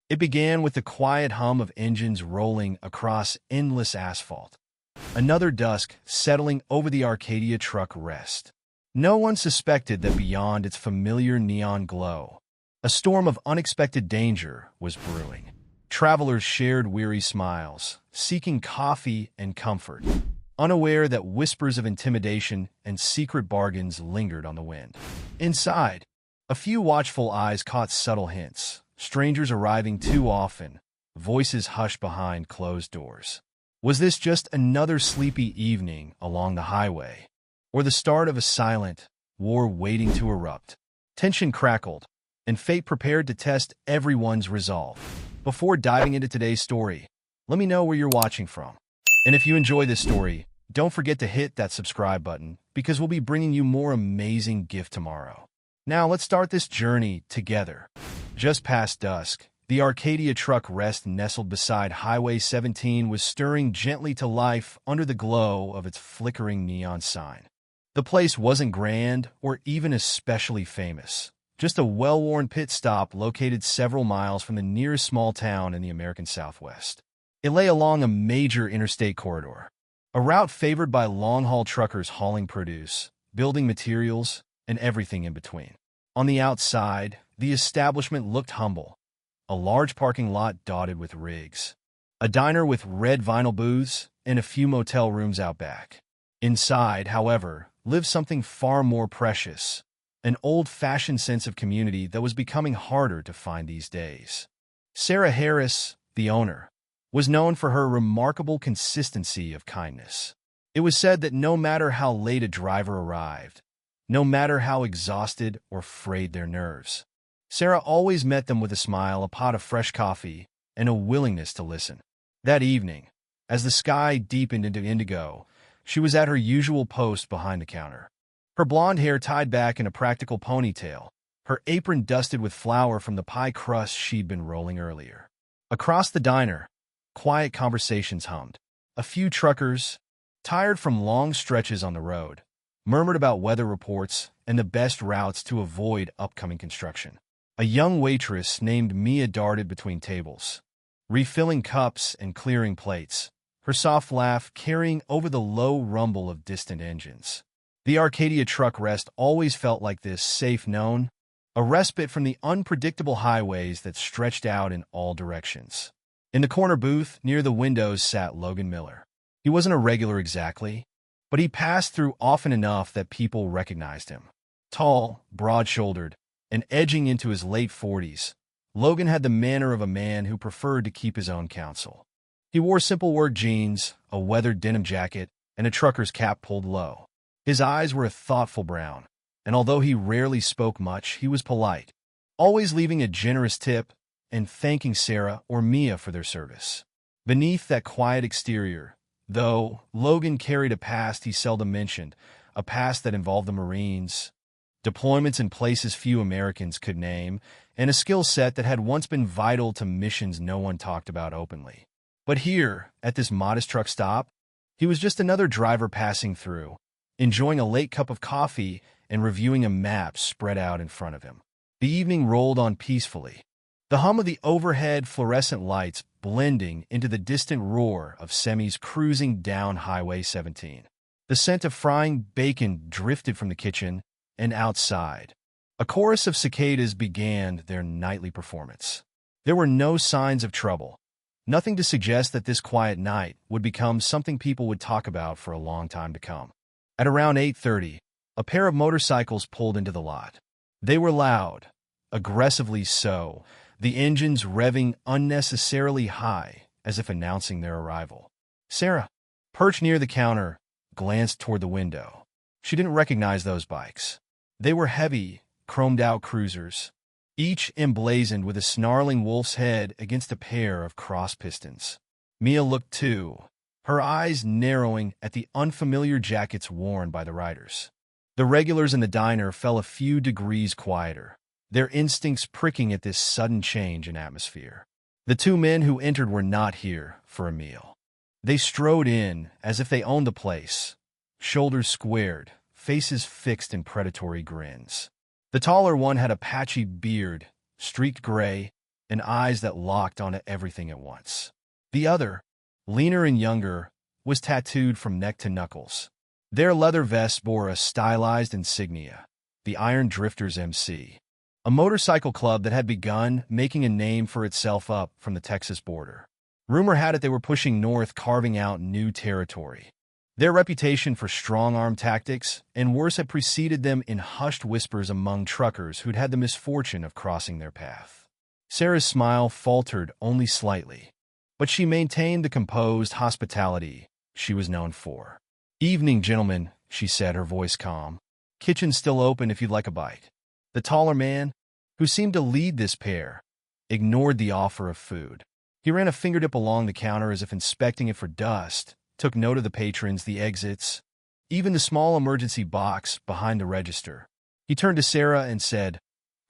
It began with the quiet hum of engines rolling across endless asphalt. Another dusk settling over the Arcadia truck rest. No one suspected that beyond its familiar neon glow, a storm of unexpected danger was brewing. Travelers shared weary smiles, seeking coffee and comfort, unaware that whispers of intimidation and secret bargains lingered on the wind. Inside, a few watchful eyes caught subtle hints, strangers arriving too often, voices hushed behind closed doors. Was this just another sleepy evening along the highway, or the start of a silent war waiting to erupt? Tension crackled, and fate prepared to test everyone's resolve. Before diving into today's story, let me know where you're watching from. And if you enjoy this story, don't forget to hit that subscribe button because we'll be bringing you more amazing gift tomorrow. Now let's start this journey together. Just past dusk, the Arcadia truck rest nestled beside Highway 17 was stirring gently to life under the glow of its flickering neon sign. The place wasn't grand or even especially famous, just a well-worn pit stop located several miles from the nearest small town in the American Southwest. It lay along a major interstate corridor, a route favored by long-haul truckers hauling produce, building materials, and everything in between. On the outside, the establishment looked humble. A large parking lot dotted with rigs, a diner with red vinyl booths, and a few motel rooms out back. Inside, however, lived something far more precious, an old-fashioned sense of community that was becoming harder to find these days. Sarah Harris, the owner, was known for her remarkable consistency of kindness. It was said that no matter how late a driver arrived, no matter how exhausted or frayed their nerves, Sarah always met them with a smile, a pot of fresh coffee, and a willingness to listen. That evening, as the sky deepened into indigo, she was at her usual post behind the counter. Her blonde hair tied back in a practical ponytail, her apron dusted with flour from the pie crust she'd been rolling earlier. Across the diner, quiet conversations hummed. A few truckers, tired from long stretches on the road, murmured about weather reports and the best routes to avoid upcoming construction. A young waitress named Mia darted between tables, refilling cups and clearing plates, her soft laugh carrying over the low rumble of distant engines. The Arcadia truck rest always felt like this safe known, a respite from the unpredictable highways that stretched out in all directions. In the corner booth near the windows sat Logan Miller. He wasn't a regular exactly, but he passed through often enough that people recognized him. Tall, broad-shouldered, and edging into his late 40s, Logan had the manner of a man who preferred to keep his own counsel. He wore simple work jeans, a weathered denim jacket, and a trucker's cap pulled low. His eyes were a thoughtful brown, and although he rarely spoke much, he was polite, always leaving a generous tip and thanking Sarah or Mia for their service. Beneath that quiet exterior, though, Logan carried a past he seldom mentioned, a past that involved the Marines, deployments in places few Americans could name, and a skill set that had once been vital to missions no one talked about openly. But here, at this modest truck stop, he was just another driver passing through, enjoying a late cup of coffee and reviewing a map spread out in front of him. The evening rolled on peacefully, the hum of the overhead fluorescent lights blending into the distant roar of semis cruising down Highway 17. The scent of frying bacon drifted from the kitchen, and outside, a chorus of cicadas began their nightly performance. There were no signs of trouble, nothing to suggest that this quiet night would become something people would talk about for a long time to come. At around 8:30, a pair of motorcycles pulled into the lot. They were loud, aggressively so, the engines revving unnecessarily high as if announcing their arrival. Sarah, perched near the counter, glanced toward the window. She didn't recognize those bikes. They were heavy, chromed-out cruisers, each emblazoned with a snarling wolf's head against a pair of cross pistons. Mia looked too, her eyes narrowing at the unfamiliar jackets worn by the riders. The regulars in the diner fell a few degrees quieter, their instincts pricking at this sudden change in atmosphere. The two men who entered were not here for a meal. They strode in as if they owned the place, shoulders squared, faces fixed in predatory grins. The taller one had a patchy beard, streaked gray, and eyes that locked onto everything at once. The other, leaner and younger, was tattooed from neck to knuckles. Their leather vests bore a stylized insignia, the Iron Drifters MC, a motorcycle club that had begun making a name for itself up from the Texas border. Rumor had it they were pushing north, carving out new territory. Their reputation for strong-arm tactics and worse had preceded them in hushed whispers among truckers who'd had the misfortune of crossing their path. Sarah's smile faltered only slightly, but she maintained the composed hospitality she was known for. "Evening, gentlemen," she said, her voice calm. "Kitchen's still open if you'd like a bite." The taller man, who seemed to lead this pair, ignored the offer of food. He ran a fingertip along the counter as if inspecting it for dust, took note of the patrons, the exits, even the small emergency box behind the register. He turned to Sarah and said,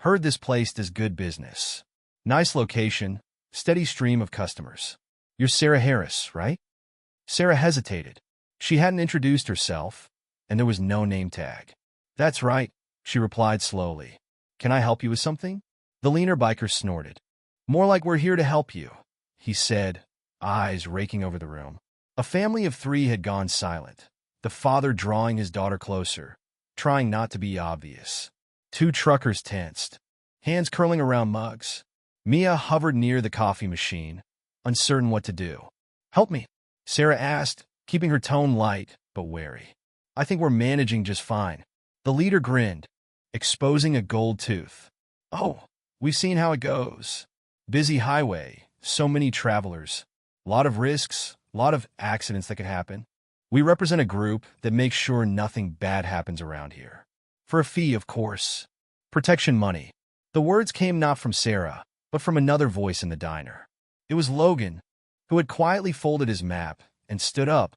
"Heard this place does good business. Nice location, steady stream of customers. You're Sarah Harris, right?" Sarah hesitated. She hadn't introduced herself, and there was no name tag. "That's right," she replied slowly. "Can I help you with something?" The leaner biker snorted. "More like we're here to help you," he said, eyes raking over the room. A family of three had gone silent, the father drawing his daughter closer, trying not to be obvious. Two truckers tensed, hands curling around mugs. Mia hovered near the coffee machine, uncertain what to do. "Help me?" Sarah asked, keeping her tone light but wary. "I think we're managing just fine." The leader grinned, exposing a gold tooth. "Oh, we've seen how it goes. Busy highway, so many travelers, lot of risks, lot of accidents that could happen. We represent a group that makes sure nothing bad happens around here. For a fee, of course. Protection money." The words came not from Sarah, but from another voice in the diner. It was Logan, who had quietly folded his map and stood up,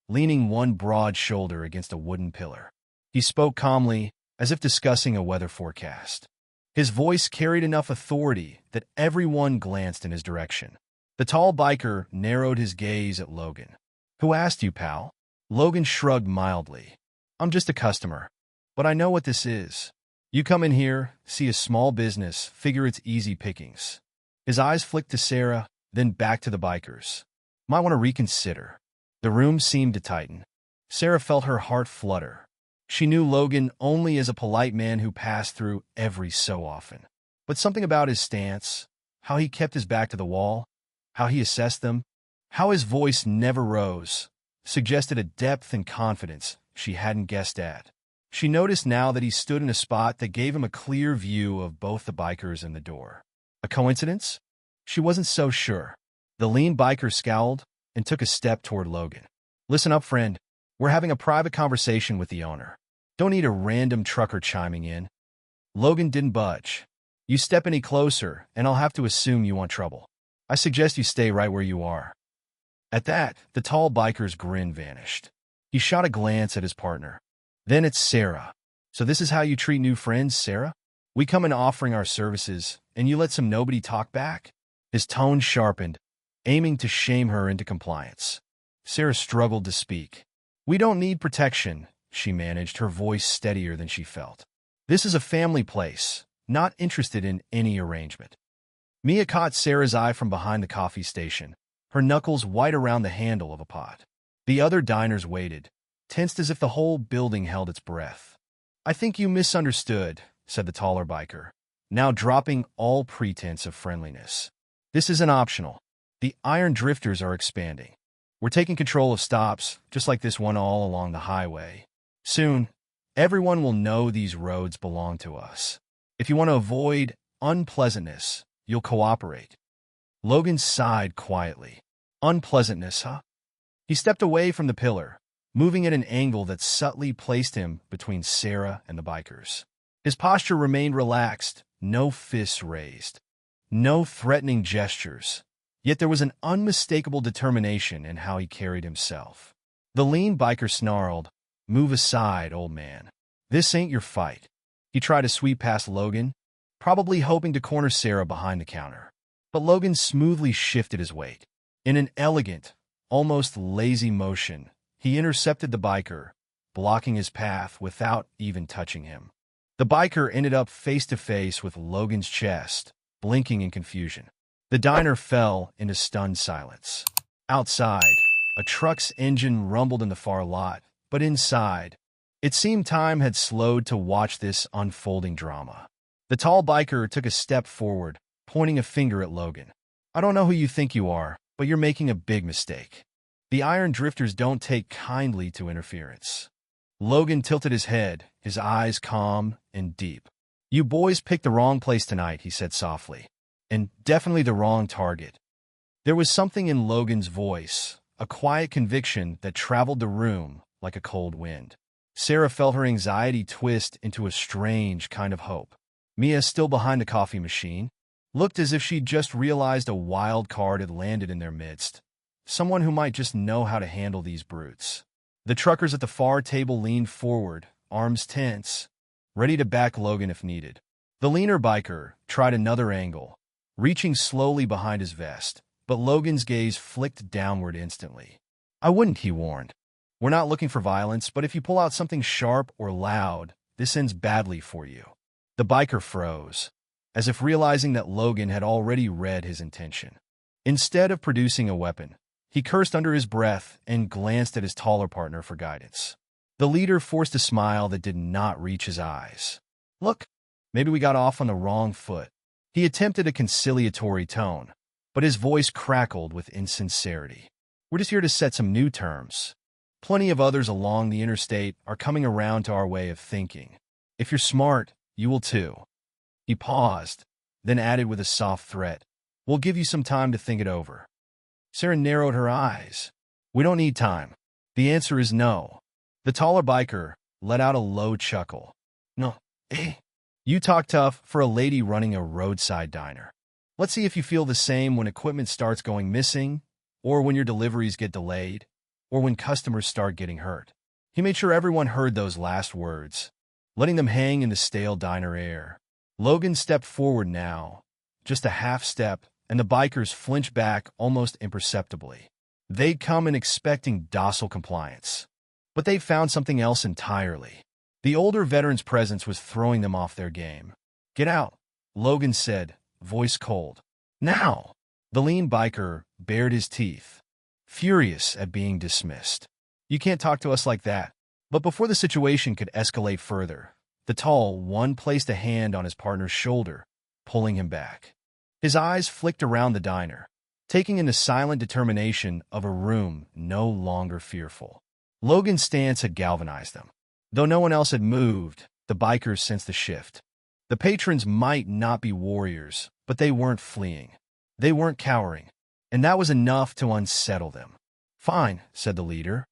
leaning one broad shoulder against a wooden pillar. He spoke calmly, as if discussing a weather forecast. His voice carried enough authority that everyone glanced in his direction. The tall biker narrowed his gaze at Logan. "Who asked you, pal?" Logan shrugged mildly. "I'm just a customer, but I know what this is. You come in here, see a small business, figure it's easy pickings." His eyes flicked to Sarah, then back to the bikers. "Might want to reconsider." The room seemed to tighten. Sarah felt her heart flutter. She knew Logan only as a polite man who passed through every so often. But something about his stance, how he kept his back to the wall, how he assessed them, how his voice never rose, suggested a depth and confidence she hadn't guessed at. She noticed now that he stood in a spot that gave him a clear view of both the bikers and the door. A coincidence? She wasn't so sure. The lean biker scowled and took a step toward Logan. "Listen up, friend. We're having a private conversation with the owner. Don't need a random trucker chiming in." Logan didn't budge. "You step any closer, and I'll have to assume you want trouble. I suggest you stay right where you are." At that, the tall biker's grin vanished. He shot a glance at his partner. Then at Sarah. "So this is how you treat new friends, Sarah? We come in offering our services, and you let some nobody talk back?" His tone sharpened, aiming to shame her into compliance. Sarah struggled to speak. "We don't need protection," she managed, her voice steadier than she felt. "This is a family place, not interested in any arrangement." Mia caught Sarah's eye from behind the coffee station, her knuckles white around the handle of a pot. The other diners waited, tensed as if the whole building held its breath. "I think you misunderstood," said the taller biker, now dropping all pretense of friendliness. "This isn't optional. The Iron Drifters are expanding. We're taking control of stops, just like this one all along the highway. Soon, everyone will know these roads belong to us. If you want to avoid unpleasantness, you'll cooperate." Logan sighed quietly. "Unpleasantness, huh?" He stepped away from the pillar, moving at an angle that subtly placed him between Sarah and the bikers. His posture remained relaxed, no fists raised, no threatening gestures, yet there was an unmistakable determination in how he carried himself. The lean biker snarled, "Move aside, old man. This ain't your fight." He tried to sweep past Logan, probably hoping to corner Sarah behind the counter. But Logan smoothly shifted his weight. In an elegant, almost lazy motion, he intercepted the biker, blocking his path without even touching him. The biker ended up face to face with Logan's chest, blinking in confusion. The diner fell into stunned silence. Outside, a truck's engine rumbled in the far lot, but inside, it seemed time had slowed to watch this unfolding drama. The tall biker took a step forward, pointing a finger at Logan. "I don't know who you think you are, but you're making a big mistake. The Iron Drifters don't take kindly to interference." Logan tilted his head, his eyes calm and deep. "You boys picked the wrong place tonight," he said softly. "And definitely the wrong target." There was something in Logan's voice, a quiet conviction that traveled the room like a cold wind. Sarah felt her anxiety twist into a strange kind of hope. Mia, still behind the coffee machine, looked as if she'd just realized a wild card had landed in their midst. Someone who might just know how to handle these brutes. The truckers at the far table leaned forward, arms tense, ready to back Logan if needed. The leaner biker tried another angle, reaching slowly behind his vest, but Logan's gaze flicked downward instantly. "I wouldn't," he warned. "We're not looking for violence, but if you pull out something sharp or loud, this ends badly for you." The biker froze, as if realizing that Logan had already read his intention. Instead of producing a weapon, he cursed under his breath and glanced at his taller partner for guidance. The leader forced a smile that did not reach his eyes. "Look, maybe we got off on the wrong foot." He attempted a conciliatory tone, but his voice crackled with insincerity. "We're just here to set some new terms. Plenty of others along the interstate are coming around to our way of thinking. If you're smart, you will too." He paused, then added with a soft threat, "We'll give you some time to think it over." Sarah narrowed her eyes. "We don't need time. The answer is no." The taller biker let out a low chuckle. "No, you talk tough for a lady running a roadside diner. Let's see if you feel the same when equipment starts going missing, or when your deliveries get delayed, or when customers start getting hurt." He made sure everyone heard those last words, letting them hang in the stale diner air. Logan stepped forward now, just a half step, and the bikers flinched back almost imperceptibly. They'd come in expecting docile compliance, but they found something else entirely. The older veteran's presence was throwing them off their game. "Get out," Logan said, voice cold. "Now!" The lean biker bared his teeth, furious at being dismissed. "You can't talk to us like that." But before the situation could escalate further, the tall one placed a hand on his partner's shoulder, pulling him back. His eyes flicked around the diner, taking in the silent determination of a room no longer fearful. Logan's stance had galvanized them. Though no one else had moved, the bikers sensed the shift. The patrons might not be warriors, but they weren't fleeing. They weren't cowering, and that was enough to unsettle them. "Fine," said the leader,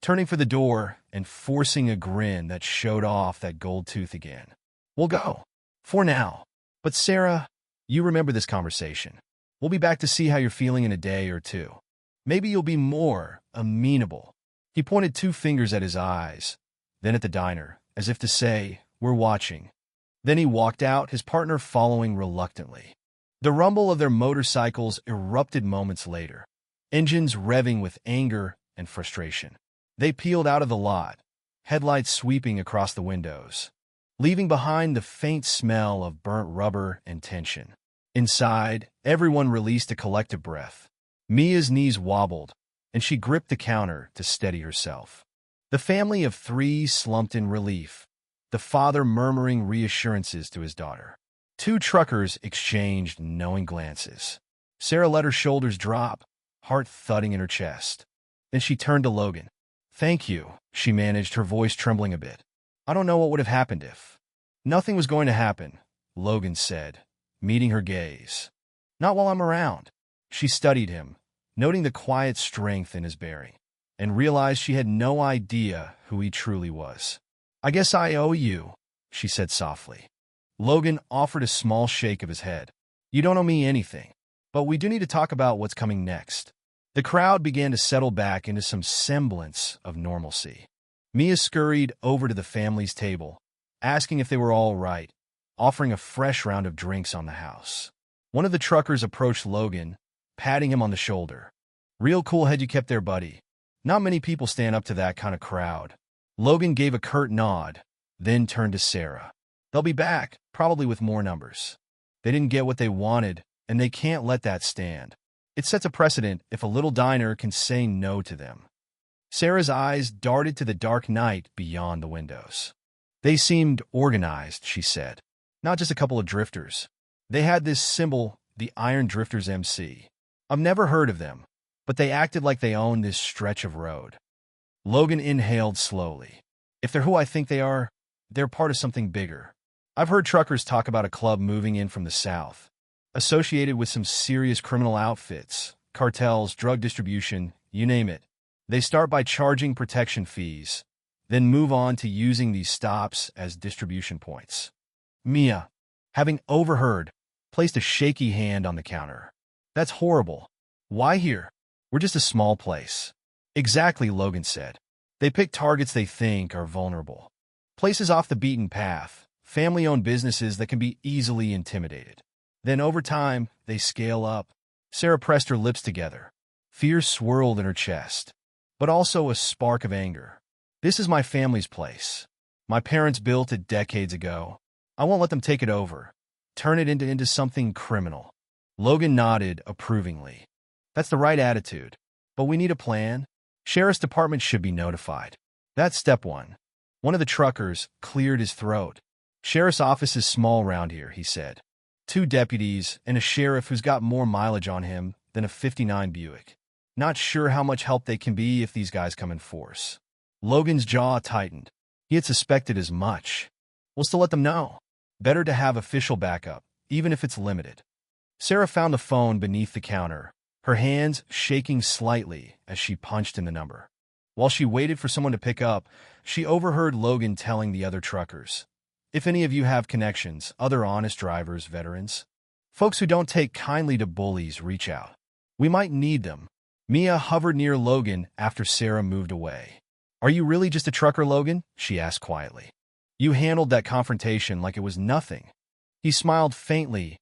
turning for the door and forcing a grin that showed off that gold tooth again. "We'll go. For now. But Sarah, you remember this conversation. We'll be back to see how you're feeling in a day or two. Maybe you'll be more amenable." He pointed two fingers at his eyes, then at the diner, as if to say, "We're watching." Then he walked out, his partner following reluctantly. The rumble of their motorcycles erupted moments later, engines revving with anger and frustration. They peeled out of the lot, headlights sweeping across the windows, leaving behind the faint smell of burnt rubber and tension. Inside, everyone released a collective breath. Mia's knees wobbled, and she gripped the counter to steady herself. The family of three slumped in relief, the father murmuring reassurances to his daughter. Two truckers exchanged knowing glances. Sarah let her shoulders drop, heart thudding in her chest. Then she turned to Logan. "Thank you," she managed, her voice trembling a bit. "I don't know what would have happened if—" "Nothing was going to happen," Logan said, meeting her gaze. "Not while I'm around." She studied him, noting the quiet strength in his bearing, and realized she had no idea who he truly was. "I guess I owe you," she said softly. Logan offered a small shake of his head. "You don't owe me anything, but we do need to talk about what's coming next." The crowd began to settle back into some semblance of normalcy. Mia scurried over to the family's table, asking if they were all right, offering a fresh round of drinks on the house. One of the truckers approached Logan, patting him on the shoulder. "Real cool head you kept there, buddy. Not many people stand up to that kind of crowd." Logan gave a curt nod, then turned to Sarah. "They'll be back, probably with more numbers." They didn't get what they wanted, and they can't let that stand. It sets a precedent if a little diner can say no to them. Sarah's eyes darted to the dark night beyond the windows. They seemed organized, she said. Not just a couple of drifters. They had this symbol, the Iron Drifters MC. I've never heard of them, but they acted like they owned this stretch of road. Logan inhaled slowly. If they're who I think they are, they're part of something bigger. I've heard truckers talk about a club moving in from the south, associated with some serious criminal outfits, cartels, drug distribution, you name it. They start by charging protection fees, then move on to using these stops as distribution points. Mia, having overheard, placed a shaky hand on the counter. That's horrible. Why here? We're just a small place. Exactly, Logan said. They pick targets they think are vulnerable. Places off the beaten path, family-owned businesses that can be easily intimidated. Then over time, they scale up. Sarah pressed her lips together. Fear swirled in her chest, but also a spark of anger. This is my family's place. My parents built it decades ago. I won't let them take it over, turn it into something criminal. Logan nodded approvingly. That's the right attitude. But we need a plan. Sheriff's department should be notified. That's step one. One of the truckers cleared his throat. Sheriff's office is small round here, he said. 2 deputies and a sheriff who's got more mileage on him than a '59 Buick. Not sure how much help they can be if these guys come in force. Logan's jaw tightened. He had suspected as much. We'll still let them know. Better to have official backup, even if it's limited. Sarah found the phone beneath the counter, her hands shaking slightly as she punched in the number. While she waited for someone to pick up, she overheard Logan telling the other truckers, "If any of you have connections, other honest drivers, veterans, folks who don't take kindly to bullies, reach out. We might need them." Mia hovered near Logan after Sarah moved away. "Are you really just a trucker, Logan?" she asked quietly. "You handled that confrontation like it was nothing." He smiled faintly,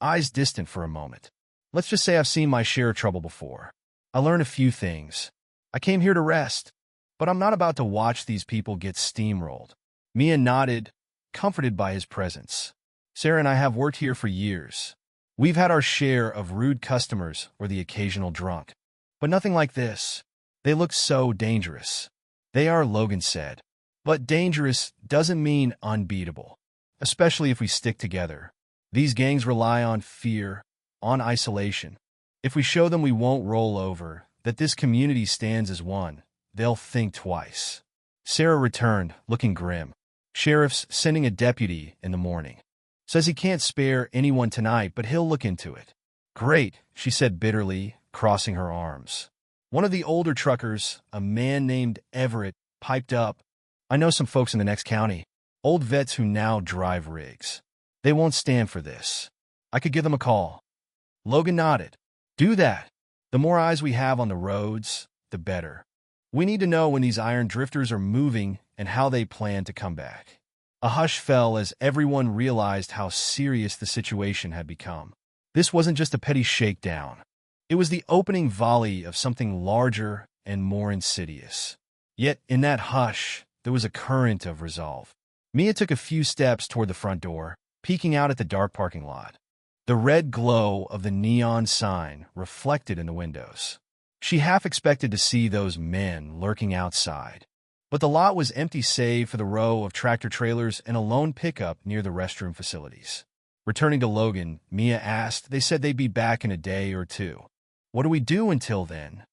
eyes distant for a moment. "Let's just say I've seen my share of trouble before. I learned a few things. I came here to rest, but I'm not about to watch these people get steamrolled." Mia nodded, comforted by his presence. "Sarah and I have worked here for years. We've had our share of rude customers or the occasional drunk. But nothing like this. They look so dangerous." "They are," Logan said. "But dangerous doesn't mean unbeatable, especially if we stick together. These gangs rely on fear, on isolation. If we show them we won't roll over, that this community stands as one, they'll think twice." Sarah returned, looking grim. "Sheriff's sending a deputy in the morning. Says he can't spare anyone tonight, but he'll look into it." "Great," she said bitterly, crossing her arms. One of the older truckers, a man named Everett, piped up. "I know some folks in the next county, old vets who now drive rigs. They won't stand for this. I could give them a call." Logan nodded. "Do that. The more eyes we have on the roads, the better. We need to know when these iron drifters are moving and how they plan to come back." A hush fell as everyone realized how serious the situation had become. This wasn't just a petty shakedown. It was the opening volley of something larger and more insidious. Yet, in that hush, there was a current of resolve. Mia took a few steps toward the front door, peeking out at the dark parking lot. The red glow of the neon sign reflected in the windows. She half expected to see those men lurking outside. But the lot was empty save for the row of tractor-trailers and a lone pickup near the restroom facilities. Returning to Logan, Mia asked, "They said they'd be back in a day or two. What do we do until then?"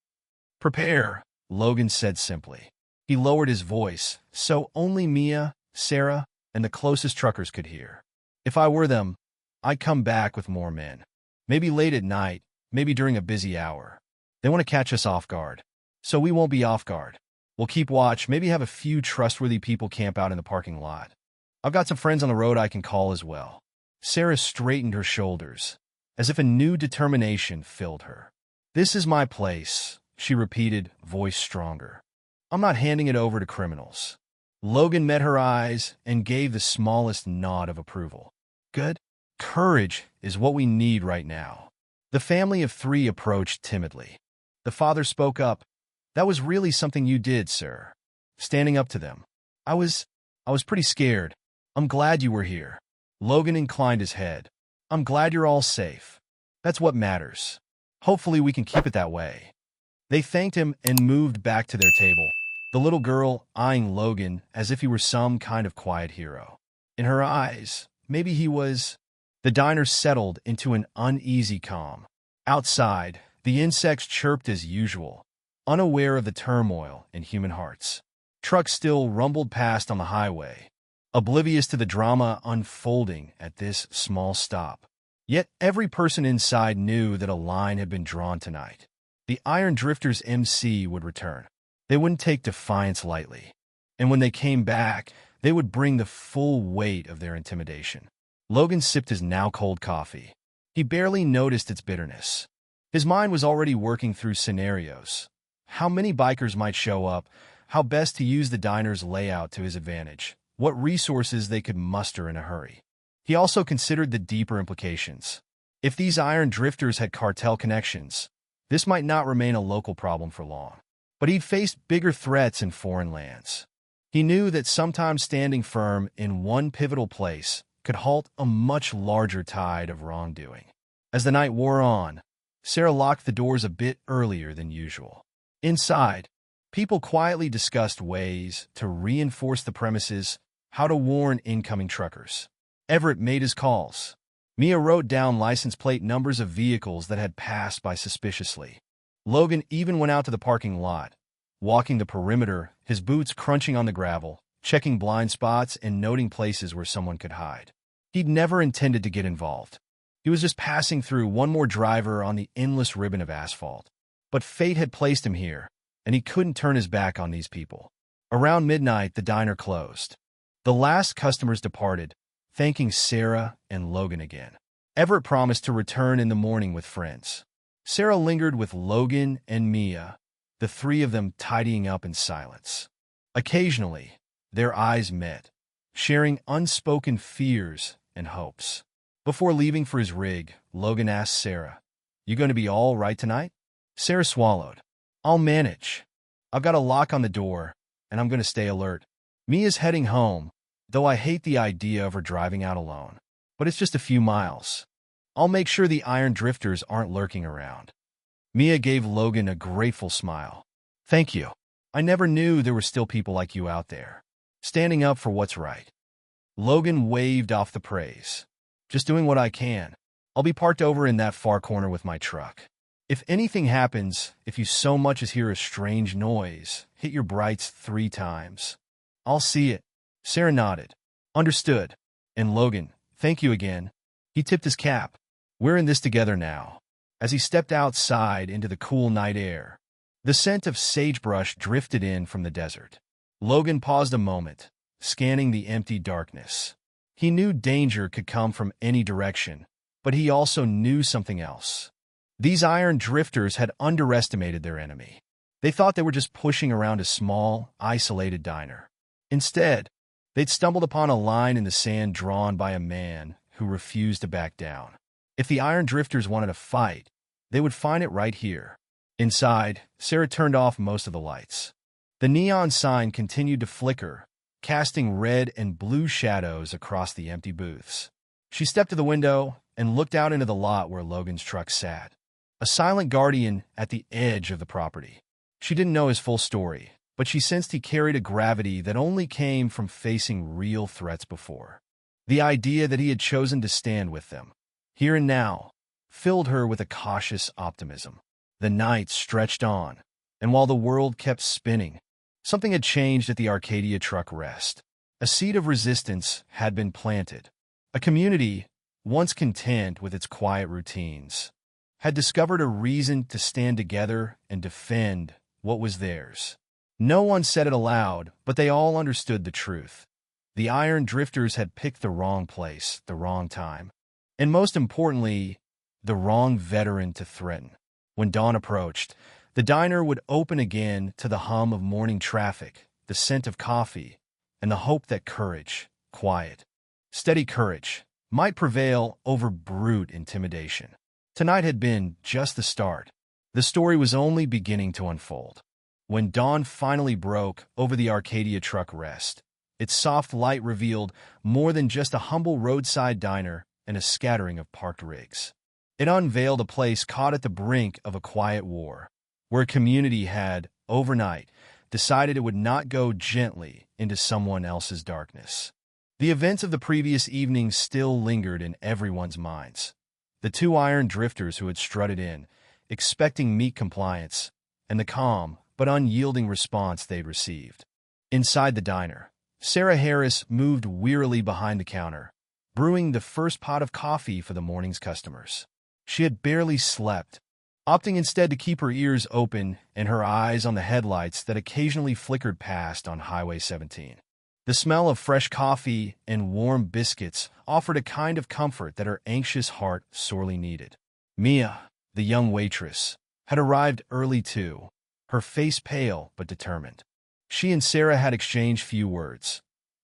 "Prepare," Logan said simply. He lowered his voice, so only Mia, Sarah, and the closest truckers could hear. "If I were them, I'd come back with more men. Maybe late at night, maybe during a busy hour. They want to catch us off guard. So we won't be off guard. We'll keep watch, maybe have a few trustworthy people camp out in the parking lot. I've got some friends on the road I can call as well." Sarah straightened her shoulders, as if a new determination filled her. "This is my place," she repeated, voice stronger. "I'm not handing it over to criminals." Logan met her eyes and gave the smallest nod of approval. "Good. Courage is what we need right now." The family of 3 approached timidly. The father spoke up. "That was really something you did, sir." Standing up to them. I was pretty scared. I'm glad you were here." Logan inclined his head. I'm glad you're all safe. That's what matters. Hopefully we can keep it that way." They thanked him and moved back to their table, the little girl eyeing Logan as if he were some kind of quiet hero. In her eyes, maybe he was. The diner settled into an uneasy calm. Outside, the insects chirped as usual, unaware of the turmoil in human hearts. Trucks still rumbled past on the highway, oblivious to the drama unfolding at this small stop. Yet every person inside knew that a line had been drawn tonight. The Iron Drifters MC would return. They wouldn't take defiance lightly. And when they came back, they would bring the full weight of their intimidation. Logan sipped his now-cold coffee. He barely noticed its bitterness. His mind was already working through scenarios. How many bikers might show up, how best to use the diner's layout to his advantage, what resources they could muster in a hurry. He also considered the deeper implications. If these Iron Drifters had cartel connections, this might not remain a local problem for long. But he'd faced bigger threats in foreign lands. He knew that sometimes standing firm in one pivotal place could halt a much larger tide of wrongdoing. As the night wore on, Sarah locked the doors a bit earlier than usual. Inside, people quietly discussed ways to reinforce the premises, how to warn incoming truckers. Everett made his calls. Mia wrote down license plate numbers of vehicles that had passed by suspiciously. Logan even went out to the parking lot, walking the perimeter, his boots crunching on the gravel, checking blind spots and noting places where someone could hide. He'd never intended to get involved. He was just passing through one more driver on the endless ribbon of asphalt. But fate had placed him here, and he couldn't turn his back on these people. Around midnight, the diner closed. The last customers departed, thanking Sarah and Logan again. Everett promised to return in the morning with friends. Sarah lingered with Logan and Mia, the three of them tidying up in silence. Occasionally, their eyes met, sharing unspoken fears and hopes. Before leaving for his rig, Logan asked Sarah, "You going to be all right tonight?" Sarah swallowed. "I'll manage. I've got a lock on the door, and I'm going to stay alert." Mia's heading home, though I hate the idea of her driving out alone. But it's just a few miles. I'll make sure the Iron Drifters aren't lurking around. Mia gave Logan a grateful smile. "Thank you. I never knew there were still people like you out there, standing up for what's right." Logan waved off the praise. "Just doing what I can. I'll be parked over in that far corner with my truck. If anything happens, if you so much as hear a strange noise, hit your brights 3 times. I'll see it." Sarah nodded. "Understood." And Logan, "Thank you again." He tipped his cap. "We're in this together now." As he stepped outside into the cool night air, the scent of sagebrush drifted in from the desert. Logan paused a moment, scanning the empty darkness. He knew danger could come from any direction, but he also knew something else. These Iron Drifters had underestimated their enemy. They thought they were just pushing around a small, isolated diner. Instead, they'd stumbled upon a line in the sand drawn by a man who refused to back down. If the Iron Drifters wanted a fight, they would find it right here. Inside, Sarah turned off most of the lights. The neon sign continued to flicker, casting red and blue shadows across the empty booths. She stepped to the window and looked out into the lot where Logan's truck sat, a silent guardian at the edge of the property. She didn't know his full story, but she sensed he carried a gravity that only came from facing real threats before. The idea that he had chosen to stand with them, here and now, filled her with a cautious optimism. The night stretched on, and while the world kept spinning, something had changed at the Arcadia truck rest. A seed of resistance had been planted. A community, once content with its quiet routines, had discovered a reason to stand together and defend what was theirs. No one said it aloud, but they all understood the truth. The Iron Drifters had picked the wrong place, the wrong time, and most importantly, the wrong veteran to threaten. When dawn approached, the diner would open again to the hum of morning traffic, the scent of coffee, and the hope that courage, quiet, steady courage, might prevail over brute intimidation. Tonight had been just the start. The story was only beginning to unfold. When dawn finally broke over the Arcadia truck rest, its soft light revealed more than just a humble roadside diner and a scattering of parked rigs. It unveiled a place caught at the brink of a quiet war, where a community had, overnight, decided it would not go gently into someone else's darkness. The events of the previous evening still lingered in everyone's minds. The two iron drifters who had strutted in, expecting meek compliance, and the calm but unyielding response they'd received. Inside the diner, Sarah Harris moved wearily behind the counter, brewing the first pot of coffee for the morning's customers. She had barely slept, opting instead to keep her ears open and her eyes on the headlights that occasionally flickered past on Highway 17. The smell of fresh coffee and warm biscuits offered a kind of comfort that her anxious heart sorely needed. Mia, the young waitress, had arrived early too, her face pale but determined. She and Sarah had exchanged few words.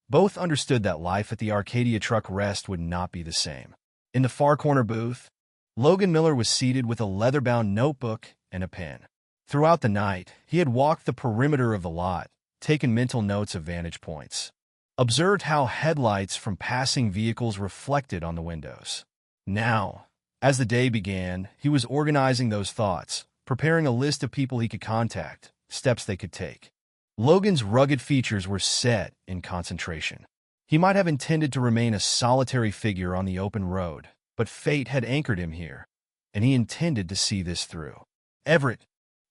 Both understood that life at the Arcadia Truck Rest would not be the same. In the far corner booth, Logan Miller was seated with a leather-bound notebook and a pen. Throughout the night, he had walked the perimeter of the lot, taken mental notes of vantage points, observed how headlights from passing vehicles reflected on the windows. Now, as the day began, he was organizing those thoughts, preparing a list of people he could contact, steps they could take. Logan's rugged features were set in concentration. He might have intended to remain a solitary figure on the open road, but fate had anchored him here, and he intended to see this through. Everett,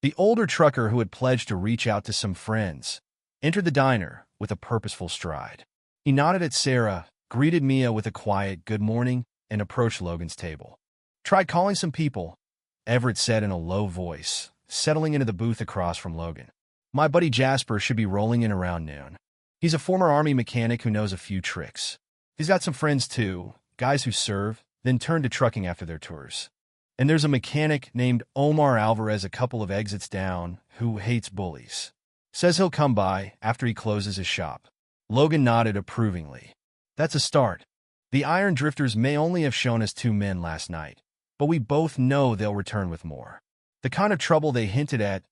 the older trucker who had pledged to reach out to some friends, entered the diner with a purposeful stride. He nodded at Sarah, greeted Mia with a quiet good morning, and approached Logan's table. "Tried calling some people," Everett said in a low voice, settling into the booth across from Logan. "My buddy Jasper should be rolling in around noon. He's a former Army mechanic who knows a few tricks. He's got some friends too, guys who serve, then turn to trucking after their tours. And there's a mechanic named Omar Alvarez a couple of exits down who hates bullies. Says he'll come by after he closes his shop." Logan nodded approvingly. "That's a start. The Iron Drifters may only have shown us 2 men last night, but we both know they'll return with more. The kind of trouble they hinted at,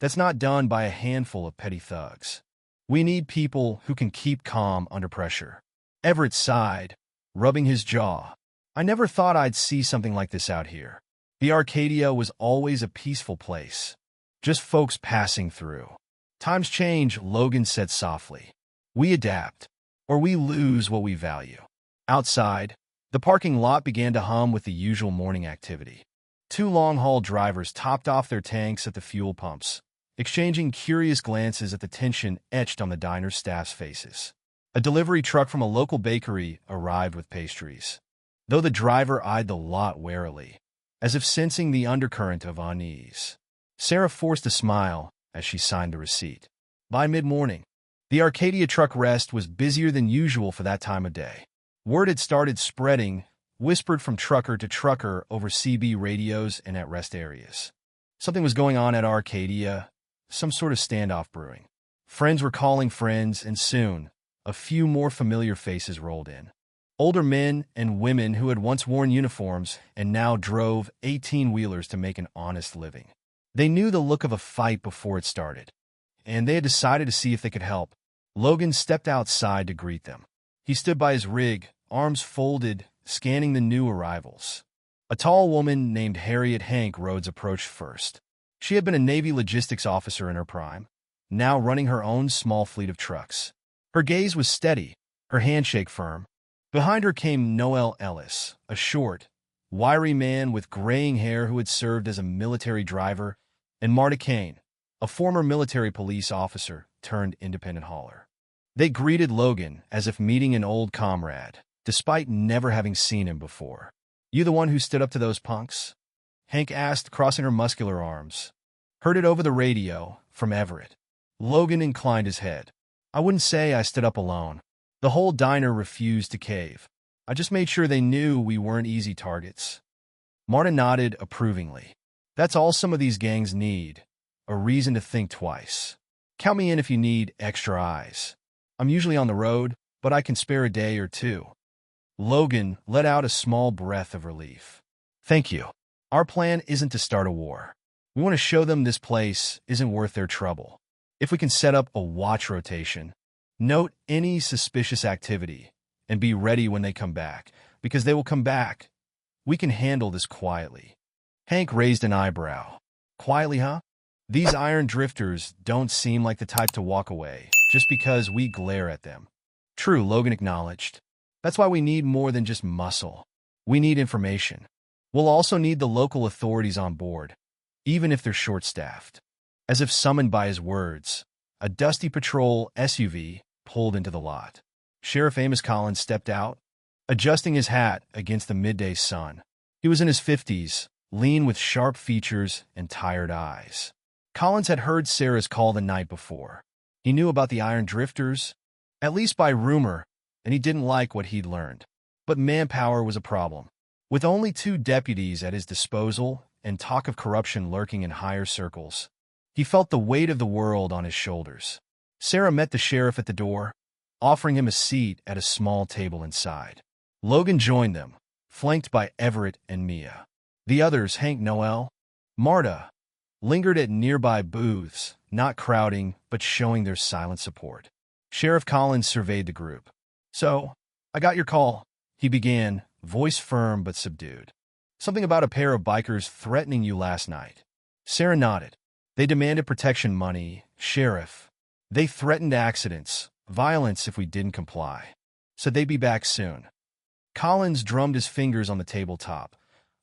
that's not done by a handful of petty thugs. We need people who can keep calm under pressure." Everett sighed, rubbing his jaw. "I never thought I'd see something like this out here. The Arcadia was always a peaceful place. Just folks passing through. Times change," Logan said softly. "We adapt, or we lose what we value." Outside, the parking lot began to hum with the usual morning activity. 2 long-haul drivers topped off their tanks at the fuel pumps, exchanging curious glances at the tension etched on the diner's staff's faces. A delivery truck from a local bakery arrived with pastries, though the driver eyed the lot warily, as if sensing the undercurrent of unease. Sarah forced a smile as she signed the receipt. By mid-morning, the Arcadia Truck Rest was busier than usual for that time of day. Word had started spreading, whispered from trucker to trucker over CB radios and at rest areas. Something was going on at Arcadia, some sort of standoff brewing. Friends were calling friends, and soon, a few more familiar faces rolled in. Older men and women who had once worn uniforms and now drove 18-wheelers to make an honest living. They knew the look of a fight before it started, and they had decided to see if they could help. Logan stepped outside to greet them. He stood by his rig, arms folded, scanning the new arrivals. A tall woman named Harriet Hank Rhodes approached first. She had been a Navy logistics officer in her prime, now running her own small fleet of trucks. Her gaze was steady, her handshake firm. Behind her came Noel Ellis, a short, wiry man with graying hair who had served as a military driver, and Marta Kane, a former military police officer turned independent hauler. They greeted Logan as if meeting an old comrade, despite never having seen him before. "You the one who stood up to those punks?" Hank asked, crossing her muscular arms. "Heard it over the radio, from Everett." Logan inclined his head. "I wouldn't say I stood up alone. The whole diner refused to cave. I just made sure they knew we weren't easy targets." Marta nodded approvingly. "That's all some of these gangs need, a reason to think twice. Count me in if you need extra eyes. I'm usually on the road, but I can spare a day or 2. Logan let out a small breath of relief. "Thank you. Our plan isn't to start a war. We want to show them this place isn't worth their trouble. If we can set up a watch rotation, note any suspicious activity, and be ready when they come back, Because they will come back. We can handle this quietly. Hank raised an eyebrow. Quietly, huh? These iron drifters don't seem like the type to walk away just because we glare at them. True, Logan acknowledged. That's why we need more than just muscle. We need information. We'll also need the local authorities on board, even if they're short-staffed. As if summoned by his words, a dusty patrol SUV pulled into the lot. Sheriff Amos Collins stepped out, adjusting his hat against the midday sun. He was in his 50s, lean with sharp features and tired eyes. Collins had heard Sarah's call the night before. He knew about the iron drifters, at least by rumor, and he didn't like what he'd learned. But manpower was a problem. With only 2 deputies at his disposal and talk of corruption lurking in higher circles, he felt the weight of the world on his shoulders. Sarah met the sheriff at the door, offering him a seat at a small table inside. Logan joined them, flanked by Everett and Mia. The others, Hank, Noel, Marta, lingered at nearby booths, not crowding, but showing their silent support. Sheriff Collins surveyed the group. "So, I got your call," he began, voice firm but subdued. "Something about a pair of bikers threatening you last night." Sarah nodded. "They demanded protection money, Sheriff. They threatened accidents, violence if we didn't comply. Said they'd be back soon." Collins drummed his fingers on the tabletop,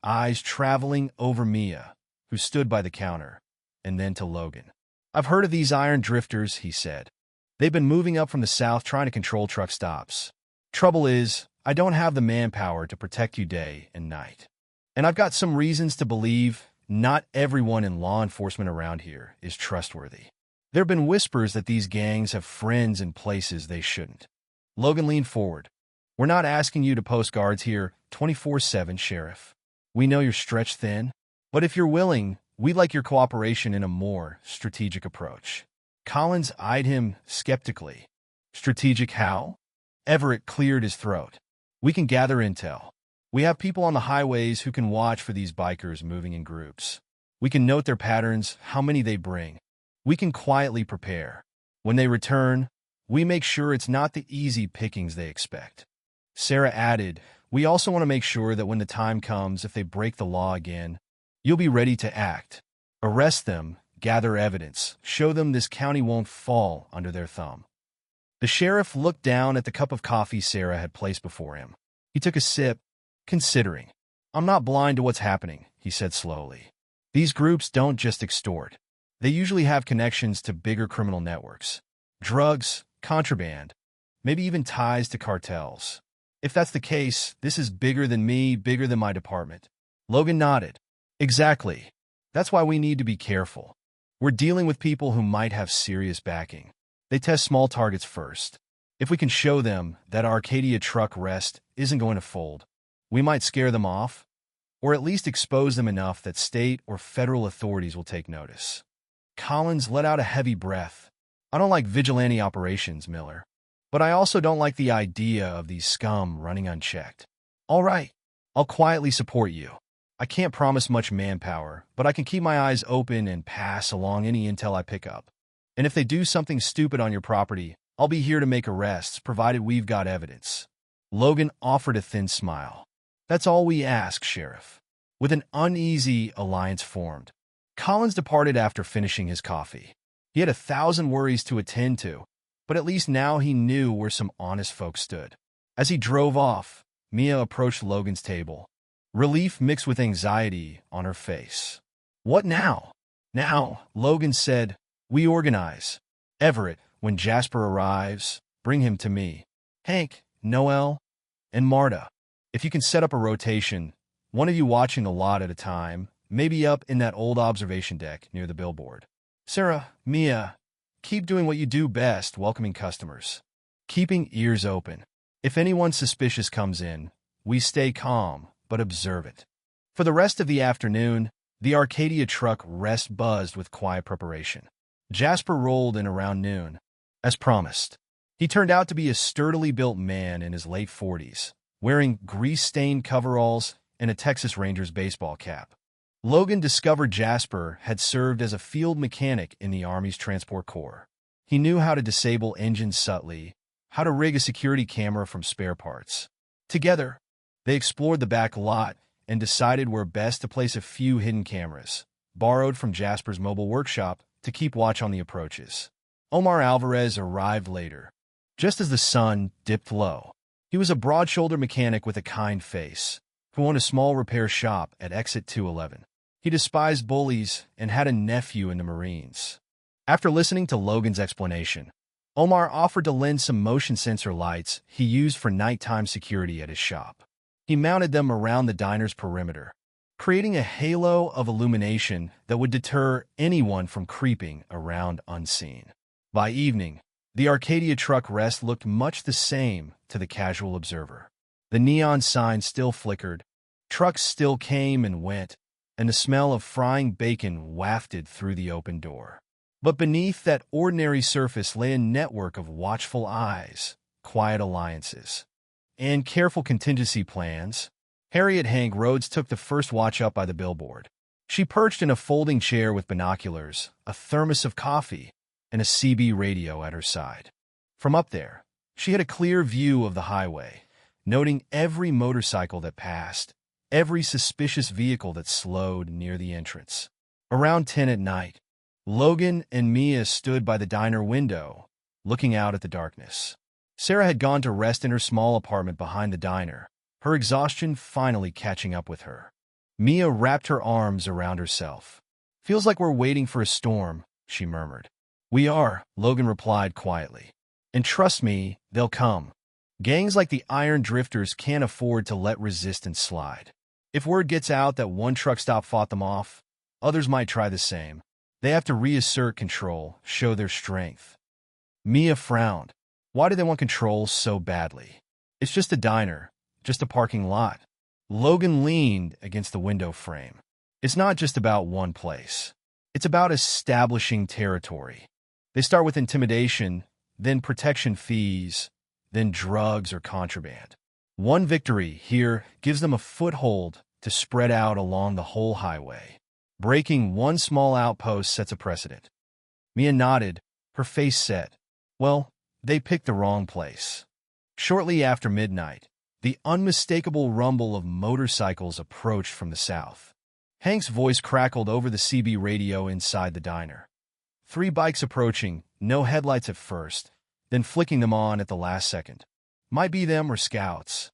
eyes traveling over Mia, who stood by the counter, and then to Logan. "I've heard of these iron drifters," he said. "They've been moving up from the south trying to control truck stops. Trouble is, I don't have the manpower to protect you day and night. And I've got some reasons to believe not everyone in law enforcement around here is trustworthy. There have been whispers that these gangs have friends in places they shouldn't." Logan leaned forward. "We're not asking you to post guards here 24/7, Sheriff. We know you're stretched thin, but if you're willing, we'd like your cooperation in a more strategic approach." Collins eyed him skeptically. "Strategic how?" Everett cleared his throat. "We can gather intel. We have people on the highways who can watch for these bikers moving in groups. We can note their patterns, how many they bring. We can quietly prepare. When they return, we make sure it's not the easy pickings they expect." Sarah added, "We also want to make sure that when the time comes, if they break the law again, you'll be ready to act. Arrest them, gather evidence, show them this county won't fall under their thumb." The sheriff looked down at the cup of coffee Sarah had placed before him. He took a sip, considering. "I'm not blind to what's happening," he said slowly. "These groups don't just extort. They usually have connections to bigger criminal networks. Drugs, contraband, maybe even ties to cartels. If that's the case, this is bigger than me, bigger than my department." Logan nodded. "Exactly. That's why we need to be careful. We're dealing with people who might have serious backing. They test small targets first. If we can show them that Arcadia truck rest isn't going to fold, we might scare them off, or at least expose them enough that state or federal authorities will take notice." Collins let out a heavy breath. "I don't like vigilante operations, Miller. But I also don't like the idea of these scum running unchecked. All right, I'll quietly support you. I can't promise much manpower, but I can keep my eyes open and pass along any intel I pick up. And if they do something stupid on your property, I'll be here to make arrests, provided we've got evidence." Logan offered a thin smile. "That's all we ask, Sheriff." With an uneasy alliance formed, Collins departed after finishing his coffee. He had 1,000 worries to attend to, but at least now he knew where some honest folks stood. As he drove off, Mia approached Logan's table, relief mixed with anxiety on her face. "What now?" "Now," Logan said, "we organize. Everett, when Jasper arrives, bring him to me. Hank, Noel, and Marta. If you can set up a rotation, one of you watching the lot at a time, maybe up in that old observation deck near the billboard. Sarah, Mia, keep doing what you do best, welcoming customers. Keeping ears open. If anyone suspicious comes in, we stay calm, but observe it." For the rest of the afternoon, the Arcadia truck rest buzzed with quiet preparation. Jasper rolled in around noon, as promised. He turned out to be a sturdily built man in his late 40s, wearing grease-stained coveralls and a Texas Rangers baseball cap. Logan discovered Jasper had served as a field mechanic in the Army's Transport Corps. He knew how to disable engines subtly, how to rig a security camera from spare parts. Together, They explored the back lot and decided where best to place a few hidden cameras, borrowed from Jasper's mobile workshop, to keep watch on the approaches. Omar Alvarez arrived later, just as the sun dipped low. He was a broad-shouldered mechanic with a kind face, who owned a small repair shop at Exit 211. He despised bullies and had a nephew in the Marines. After listening to Logan's explanation, Omar offered to lend some motion sensor lights he used for nighttime security at his shop. He mounted them around the diner's perimeter, creating a halo of illumination that would deter anyone from creeping around unseen. By evening, the Arcadia truck rest looked much the same to the casual observer. The neon sign still flickered, trucks still came and went, and the smell of frying bacon wafted through the open door. But beneath that ordinary surface lay a network of watchful eyes, quiet alliances, and careful contingency plans. Harriet Hank Rhodes took the first watch up by the billboard. She perched in a folding chair with binoculars, a thermos of coffee, and a CB radio at her side. From up there, she had a clear view of the highway, noting every motorcycle that passed, every suspicious vehicle that slowed near the entrance. Around 10 at night, Logan and Mia stood by the diner window, looking out at the darkness. Sarah had gone to rest in her small apartment behind the diner, her exhaustion finally catching up with her. Mia wrapped her arms around herself. "Feels like we're waiting for a storm," she murmured. "We are," Logan replied quietly. "And trust me, they'll come. Gangs like the Iron Drifters can't afford to let resistance slide. If word gets out that one truck stop fought them off, others might try the same. They have to reassert control, show their strength." Mia frowned. Why do they want control so badly? It's just a diner, just a parking lot. Logan leaned against the window frame. It's not just about one place. It's about establishing territory. They start with intimidation, then protection fees, then drugs or contraband. One victory here gives them a foothold to spread out along the whole highway. Breaking one small outpost sets a precedent. Mia nodded, her face set. Well, they picked the wrong place. Shortly after midnight, the unmistakable rumble of motorcycles approached from the south. Hank's voice crackled over the CB radio inside the diner. 3 bikes approaching, no headlights at first, then flicking them on at the last second. Might be them or scouts.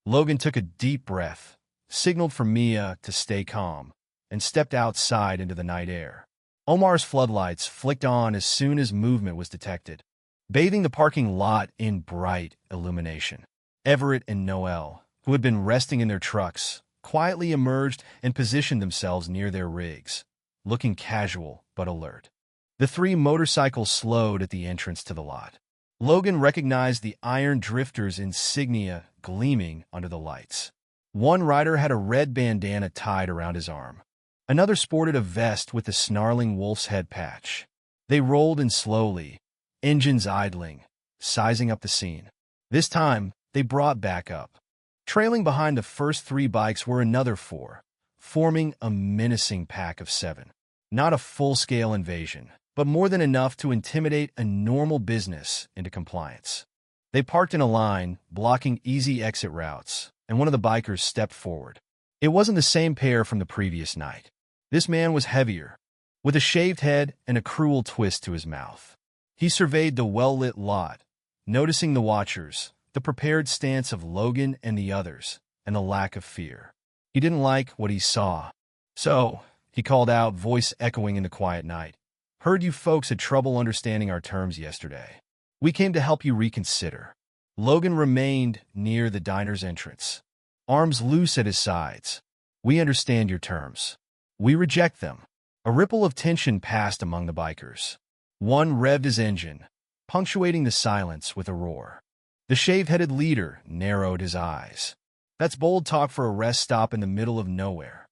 Logan took a deep breath, signaled for Mia to stay calm, and stepped outside into the night air. Omar's floodlights flicked on as soon as movement was detected, bathing the parking lot in bright illumination. Everett and Noel, who had been resting in their trucks, quietly emerged and positioned themselves near their rigs, looking casual but alert. The 3 motorcycles slowed at the entrance to the lot. Logan recognized the Iron Drifters insignia gleaming under the lights. One rider had a red bandana tied around his arm. Another sported a vest with a snarling wolf's head patch. They rolled in slowly, engines idling, sizing up the scene. This time, they brought back up. Trailing behind the first 3 bikes were another 4, forming a menacing pack of 7. Not a full-scale invasion, but more than enough to intimidate a normal business into compliance. They parked in a line, blocking easy exit routes, and one of the bikers stepped forward. It wasn't the same pair from the previous night. This man was heavier, with a shaved head and a cruel twist to his mouth. He surveyed the well-lit lot, noticing the watchers, the prepared stance of Logan and the others, and the lack of fear. He didn't like what he saw. "So," he called out, voice echoing in the quiet night, "heard you folks had trouble understanding our terms yesterday. We came to help you reconsider." Logan remained near the diner's entrance, arms loose at his sides. "We understand your terms. We reject them." A ripple of tension passed among the bikers. One revved his engine, punctuating the silence with a roar. The shave-headed leader narrowed his eyes. "That's bold talk for a rest stop in the middle of nowhere."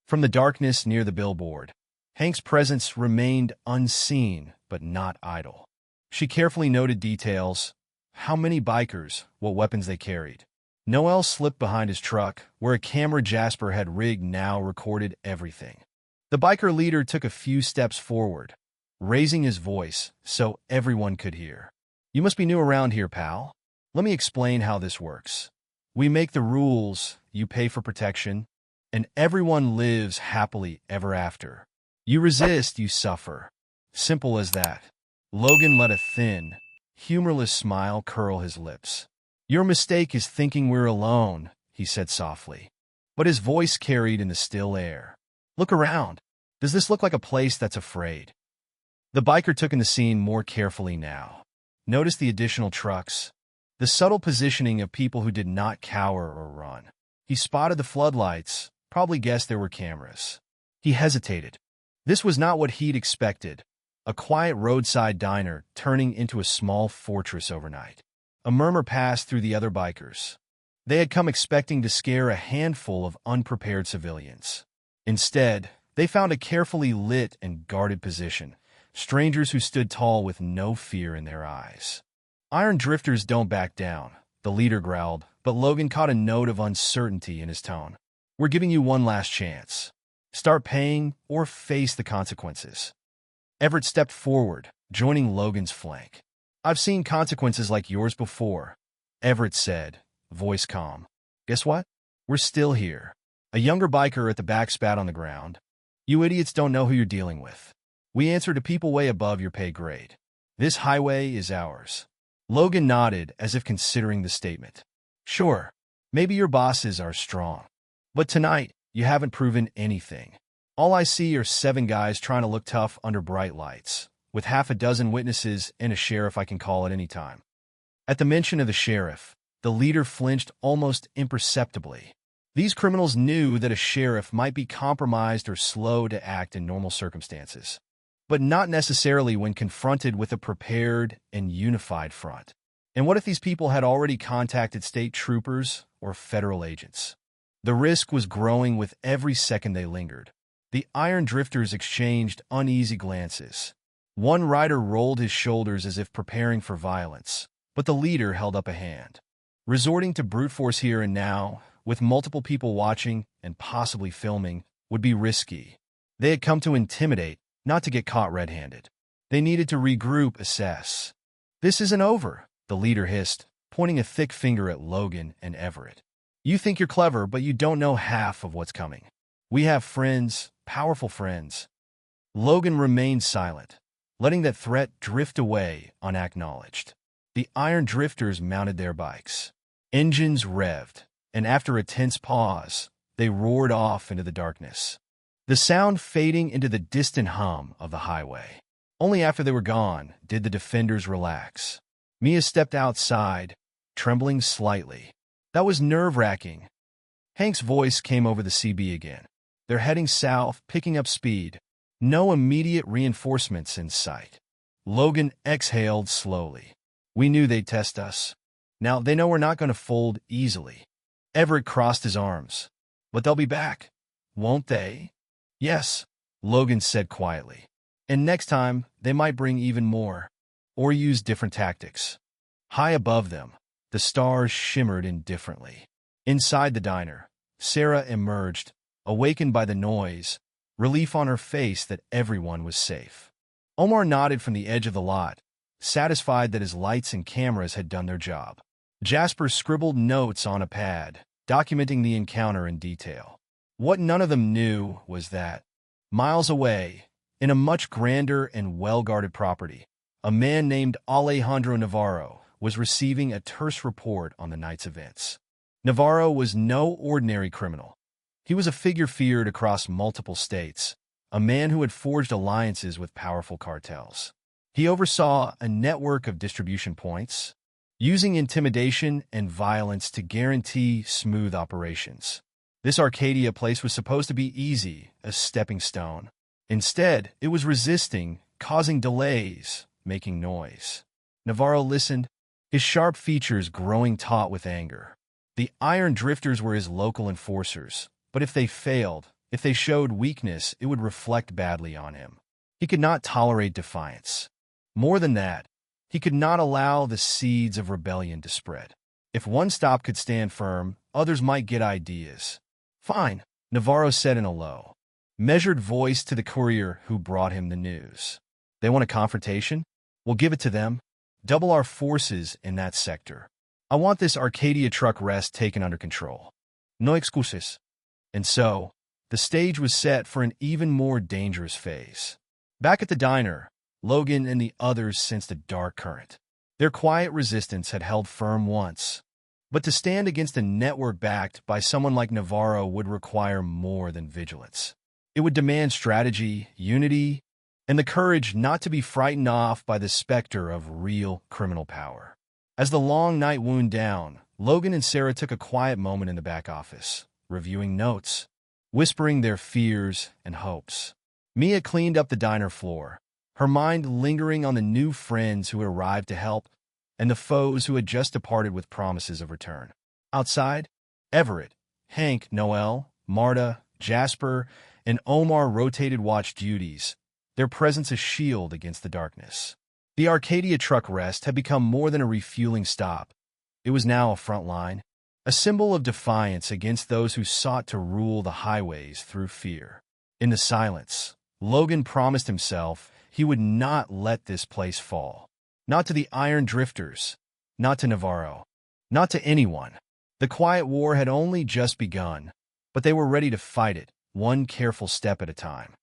From the darkness near the billboard, Hank's presence remained unseen but not idle. She carefully noted details: how many bikers, what weapons they carried. Noel slipped behind his truck, where a camera Jasper had rigged now recorded everything. The biker leader took a few steps forward, raising his voice so everyone could hear. "You must be new around here, pal. Let me explain how this works. We make the rules, you pay for protection, and everyone lives happily ever after. You resist, you suffer. Simple as that. Logan let a thin, humorless smile curl his lips. Your mistake is thinking we're alone, he said softly. But his voice carried in the still air. Look around. Does this look like a place that's afraid? The biker took in the scene more carefully now. Notice the additional trucks, the subtle positioning of people who did not cower or run. He spotted the floodlights, probably guessed there were cameras. He hesitated. This was not what he'd expected. A quiet roadside diner turning into a small fortress overnight. A murmur passed through the other bikers. They had come expecting to scare a handful of unprepared civilians. Instead, they found a carefully lit and guarded position, strangers who stood tall with no fear in their eyes. Iron drifters don't back down, the leader growled, but Logan caught a note of uncertainty in his tone. We're giving you one last chance. Start paying or face the consequences. Everett stepped forward, joining Logan's flank. I've seen consequences like yours before, Everett said, voice calm. Guess what? We're still here. A younger biker at the back spat on the ground. You idiots don't know who you're dealing with. We answer to people way above your pay grade. This highway is ours. Logan nodded as if considering the statement. Sure, maybe your bosses are strong. But tonight, you haven't proven anything. All I see are 7 guys trying to look tough under bright lights, with half a dozen witnesses and a sheriff I can call at any time. At the mention of the sheriff, the leader flinched almost imperceptibly. These criminals knew that a sheriff might be compromised or slow to act in normal circumstances, but not necessarily when confronted with a prepared and unified front. And what if these people had already contacted state troopers or federal agents? The risk was growing with every second they lingered. The iron drifters exchanged uneasy glances. One rider rolled his shoulders as if preparing for violence, but the leader held up a hand. Resorting to brute force here and now, with multiple people watching and possibly filming, would be risky. They had come to intimidate, not to get caught red-handed. They needed to regroup, assess. This isn't over, the leader hissed, pointing a thick finger at Logan and Everett. You think you're clever, but you don't know half of what's coming. We have friends, powerful friends. Logan remained silent, letting that threat drift away unacknowledged. The iron drifters mounted their bikes. Engines revved, and after a tense pause, they roared off into the darkness, the sound fading into the distant hum of the highway. Only after they were gone did the defenders relax. Mia stepped outside, trembling slightly. That was nerve-wracking. Hank's voice came over the CB again. They're heading south, picking up speed. No immediate reinforcements in sight. Logan exhaled slowly. We knew they'd test us. Now they know we're not going to fold easily. Everett crossed his arms. But they'll be back, won't they? Yes, Logan said quietly. And next time, they might bring even more. Or use different tactics. High above them, the stars shimmered indifferently. Inside the diner, Sarah emerged, awakened by the noise, relief on her face that everyone was safe. Omar nodded from the edge of the lot, satisfied that his lights and cameras had done their job. Jasper scribbled notes on a pad, documenting the encounter in detail. What none of them knew was that, miles away, in a much grander and well-guarded property, a man named Alejandro Navarro was receiving a terse report on the night's events. Navarro was no ordinary criminal. He was a figure feared across multiple states, a man who had forged alliances with powerful cartels. He oversaw a network of distribution points, using intimidation and violence to guarantee smooth operations. This Arcadia place was supposed to be easy, a stepping stone. Instead, it was resisting, causing delays, making noise. Navarro listened, his sharp features growing taut with anger. The iron drifters were his local enforcers, but if they failed, if they showed weakness, it would reflect badly on him. He could not tolerate defiance. More than that, he could not allow the seeds of rebellion to spread. If one stop could stand firm, others might get ideas. Fine, Navarro said in a low, measured voice to the courier who brought him the news. They want a confrontation? We'll give it to them. Double our forces in that sector. I want this Arcadia truck rest taken under control. No excuses. And so, the stage was set for an even more dangerous phase. Back at the diner, Logan and the others sensed a dark current. Their quiet resistance had held firm once, but to stand against a network backed by someone like Navarro would require more than vigilance. It would demand strategy, unity, and the courage not to be frightened off by the specter of real criminal power. As the long night wound down, Logan and Sarah took a quiet moment in the back office, reviewing notes, whispering their fears and hopes. Mia cleaned up the diner floor, her mind lingering on the new friends who had arrived to help and the foes who had just departed with promises of return. Outside, Everett, Hank, Noel, Marta, Jasper, and Omar rotated watch duties, their presence a shield against the darkness. The Arcadia truck rest had become more than a refueling stop. It was now a front line, a symbol of defiance against those who sought to rule the highways through fear. In the silence, Logan promised himself he would not let this place fall. Not to the Iron Drifters, not to Navarro, not to anyone. The quiet war had only just begun, but they were ready to fight it, one careful step at a time.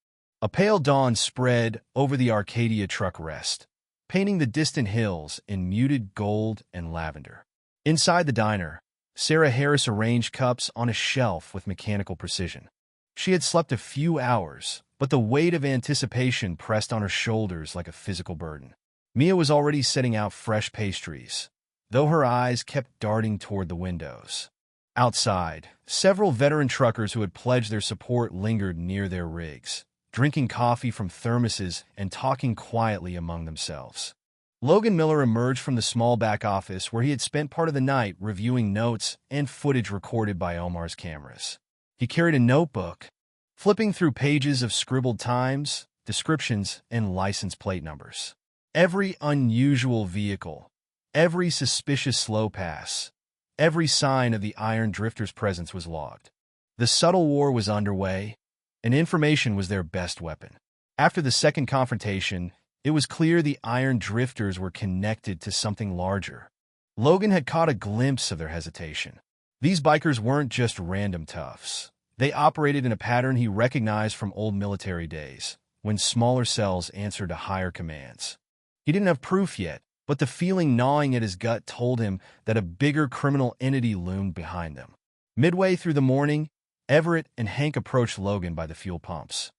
A pale dawn spread over the Arcadia truck rest, painting the distant hills in muted gold and lavender. Inside the diner, Sarah Harris arranged cups on a shelf with mechanical precision. She had slept a few hours, but the weight of anticipation pressed on her shoulders like a physical burden. Mia was already setting out fresh pastries, though her eyes kept darting toward the windows. Outside, several veteran truckers who had pledged their support lingered near their rigs, drinking coffee from thermoses and talking quietly among themselves. Logan Miller emerged from the small back office where he had spent part of the night reviewing notes and footage recorded by Omar's cameras. He carried a notebook, flipping through pages of scribbled times, descriptions, and license plate numbers. Every unusual vehicle, every suspicious slow pass, every sign of the Iron Drifters' presence was logged. The subtle war was underway, and information was their best weapon. After the second confrontation, it was clear the Iron Drifters were connected to something larger. Logan had caught a glimpse of their hesitation. These bikers weren't just random toughs. They operated in a pattern he recognized from old military days, when smaller cells answered to higher commands. He didn't have proof yet, but the feeling gnawing at his gut told him that a bigger criminal entity loomed behind them. Midway through the morning, Everett and Hank approached Logan by the fuel pumps.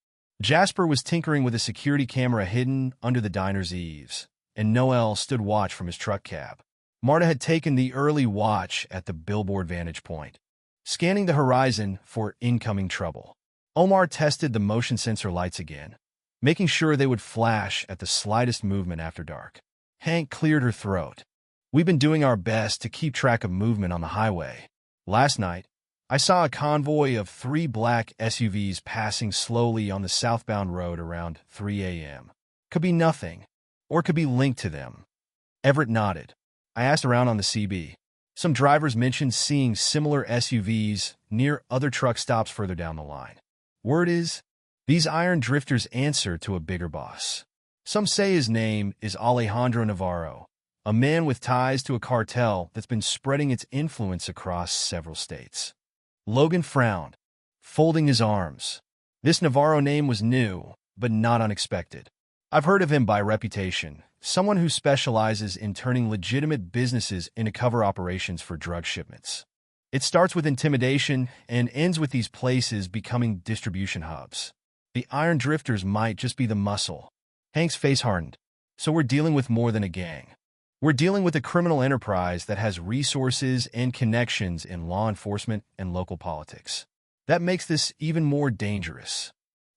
Jasper was tinkering with a security camera hidden under the diner's eaves, and Noel stood watch from his truck cab. Marta had taken the early watch at the billboard vantage point, scanning the horizon for incoming trouble. Omar tested the motion sensor lights again, making sure they would flash at the slightest movement after dark. Hank cleared her throat. We've been doing our best to keep track of movement on the highway. Last night, I saw a convoy of 3 black SUVs passing slowly on the southbound road around 3 a.m. Could be nothing, or could be linked to them. Everett nodded. I asked around on the CB. Some drivers mentioned seeing similar SUVs near other truck stops further down the line. Word is, these Iron Drifters answer to a bigger boss. Some say his name is Alejandro Navarro, a man with ties to a cartel that's been spreading its influence across several states. Logan frowned, folding his arms. This Navarro name was new, but not unexpected. I've heard of him by reputation, someone who specializes in turning legitimate businesses into cover operations for drug shipments. It starts with intimidation and ends with these places becoming distribution hubs. The Iron Drifters might just be the muscle. Hank's face hardened. So we're dealing with more than a gang. We're dealing with a criminal enterprise that has resources and connections in law enforcement and local politics. That makes this even more dangerous.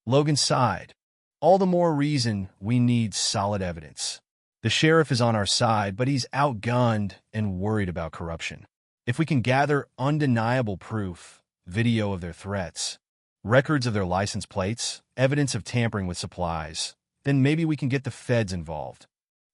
Logan sighed. All the more reason we need solid evidence. The sheriff is on our side, but he's outgunned and worried about corruption. If we can gather undeniable proof, video of their threats, records of their license plates, evidence of tampering with supplies, then maybe we can get the feds involved.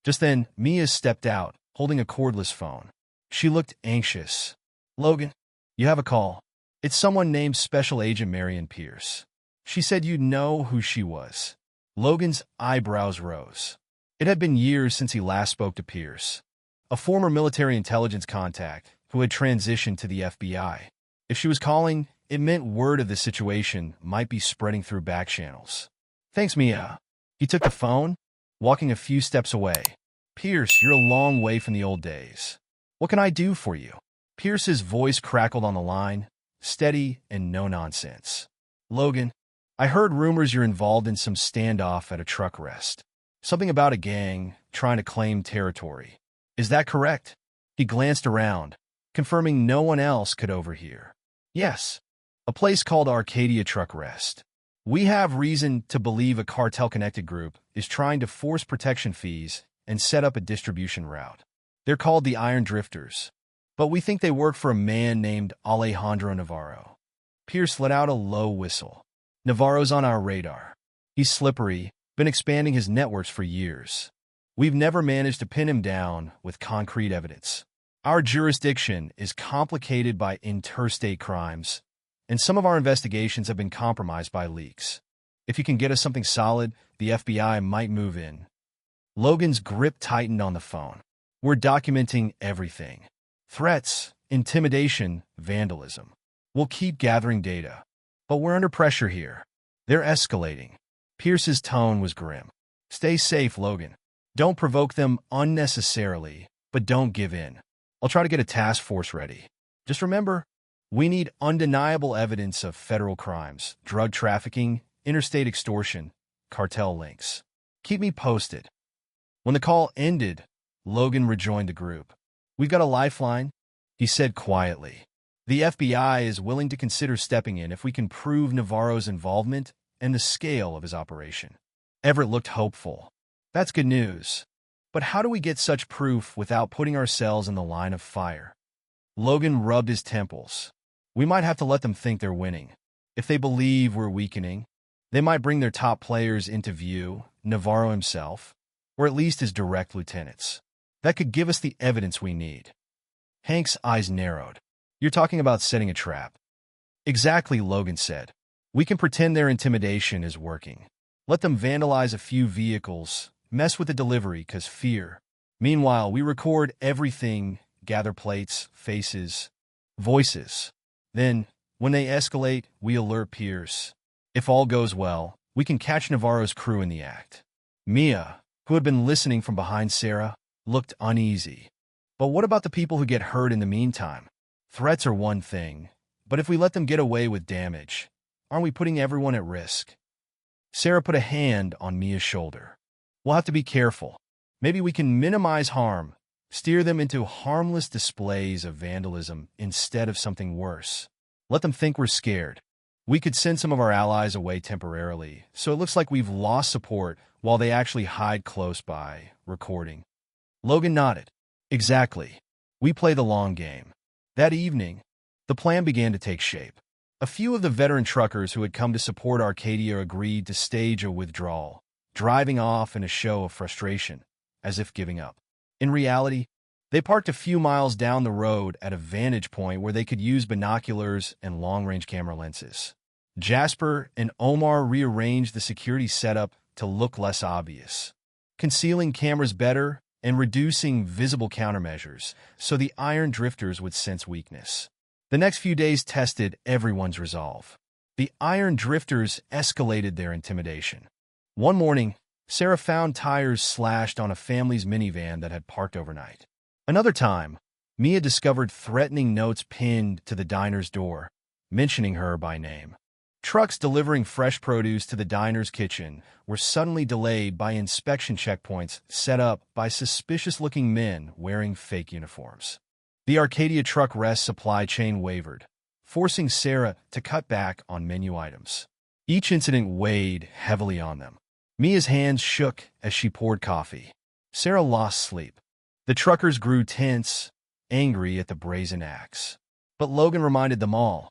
Just then, Mia stepped out, holding a cordless phone. She looked anxious. Logan, you have a call. It's someone named Special Agent Marion Pierce. She said you'd know who she was. Logan's eyebrows rose. It had been years since he last spoke to Pierce. a former military intelligence contact who had transitioned to the FBI. If she was calling, it meant word of the situation might be spreading through back channels. Thanks, Mia. He took the phone, walking a few steps away. Pierce, you're a long way from the old days. What can I do for you? Pierce's voice crackled on the line, steady and no nonsense. Logan, I heard rumors you're involved in some standoff at a truck rest. Something about a gang trying to claim territory. Is that correct? He glanced around, confirming no one else could overhear. Yes, a place called Arcadia Truck Rest. We have reason to believe a cartel-connected group is trying to force protection fees and set up a distribution route. They're called the Iron Drifters, but we think they work for a man named Alejandro Navarro. Pierce let out a low whistle. Navarro's on our radar. He's slippery, been expanding his networks for years. We've never managed to pin him down with concrete evidence. Our jurisdiction is complicated by interstate crimes, and some of our investigations have been compromised by leaks. If you can get us something solid, the FBI might move in. Logan's grip tightened on the phone. We're documenting everything. Threats, intimidation, vandalism. We'll keep gathering data. But we're under pressure here. They're escalating. Pierce's tone was grim. Stay safe, Logan. Don't provoke them unnecessarily, but don't give in. I'll try to get a task force ready. Just remember, we need undeniable evidence of federal crimes, drug trafficking, interstate extortion, cartel links. Keep me posted. When the call ended, Logan rejoined the group. We've got a lifeline, he said quietly. The FBI is willing to consider stepping in if we can prove Navarro's involvement and the scale of his operation. Everett looked hopeful. That's good news. But how do we get such proof without putting ourselves in the line of fire? Logan rubbed his temples. We might have to let them think they're winning. If they believe we're weakening, they might bring their top players into view, Navarro himself, or at least his direct lieutenants. That could give us the evidence we need. Hank's eyes narrowed. You're talking about setting a trap. Exactly, Logan said. We can pretend their intimidation is working. Let them vandalize a few vehicles, mess with the delivery cause fear. Meanwhile, we record everything, gather plates, faces, voices. Then, when they escalate, we alert Pierce. If all goes well, we can catch Navarro's crew in the act. Mia, who had been listening from behind Sarah, looked uneasy. But what about the people who get hurt in the meantime? Threats are one thing, but if we let them get away with damage, aren't we putting everyone at risk? Sarah put a hand on Mia's shoulder. We'll have to be careful. Maybe we can minimize harm, steer them into harmless displays of vandalism instead of something worse. Let them think we're scared. We could send some of our allies away temporarily, so it looks like we've lost support while they actually hide close by, recording. Logan nodded. Exactly. We play the long game. That evening, the plan began to take shape. A few of the veteran truckers who had come to support Arcadia agreed to stage a withdrawal, driving off in a show of frustration, as if giving up. In reality, they parked a few miles down the road at a vantage point where they could use binoculars and long-range camera lenses. Jasper and Omar rearranged the security setup to look less obvious, concealing cameras better and reducing visible countermeasures so the Iron Drifters would sense weakness. The next few days tested everyone's resolve. The Iron Drifters escalated their intimidation. One morning, Sarah found tires slashed on a family's minivan that had parked overnight. Another time, Mia discovered threatening notes pinned to the diner's door, mentioning her by name. Trucks delivering fresh produce to the diner's kitchen were suddenly delayed by inspection checkpoints set up by suspicious-looking men wearing fake uniforms. The Arcadia truck rest supply chain wavered, forcing Sarah to cut back on menu items. Each incident weighed heavily on them. Mia's hands shook as she poured coffee. Sarah lost sleep. The truckers grew tense, angry at the brazen acts. But Logan reminded them all,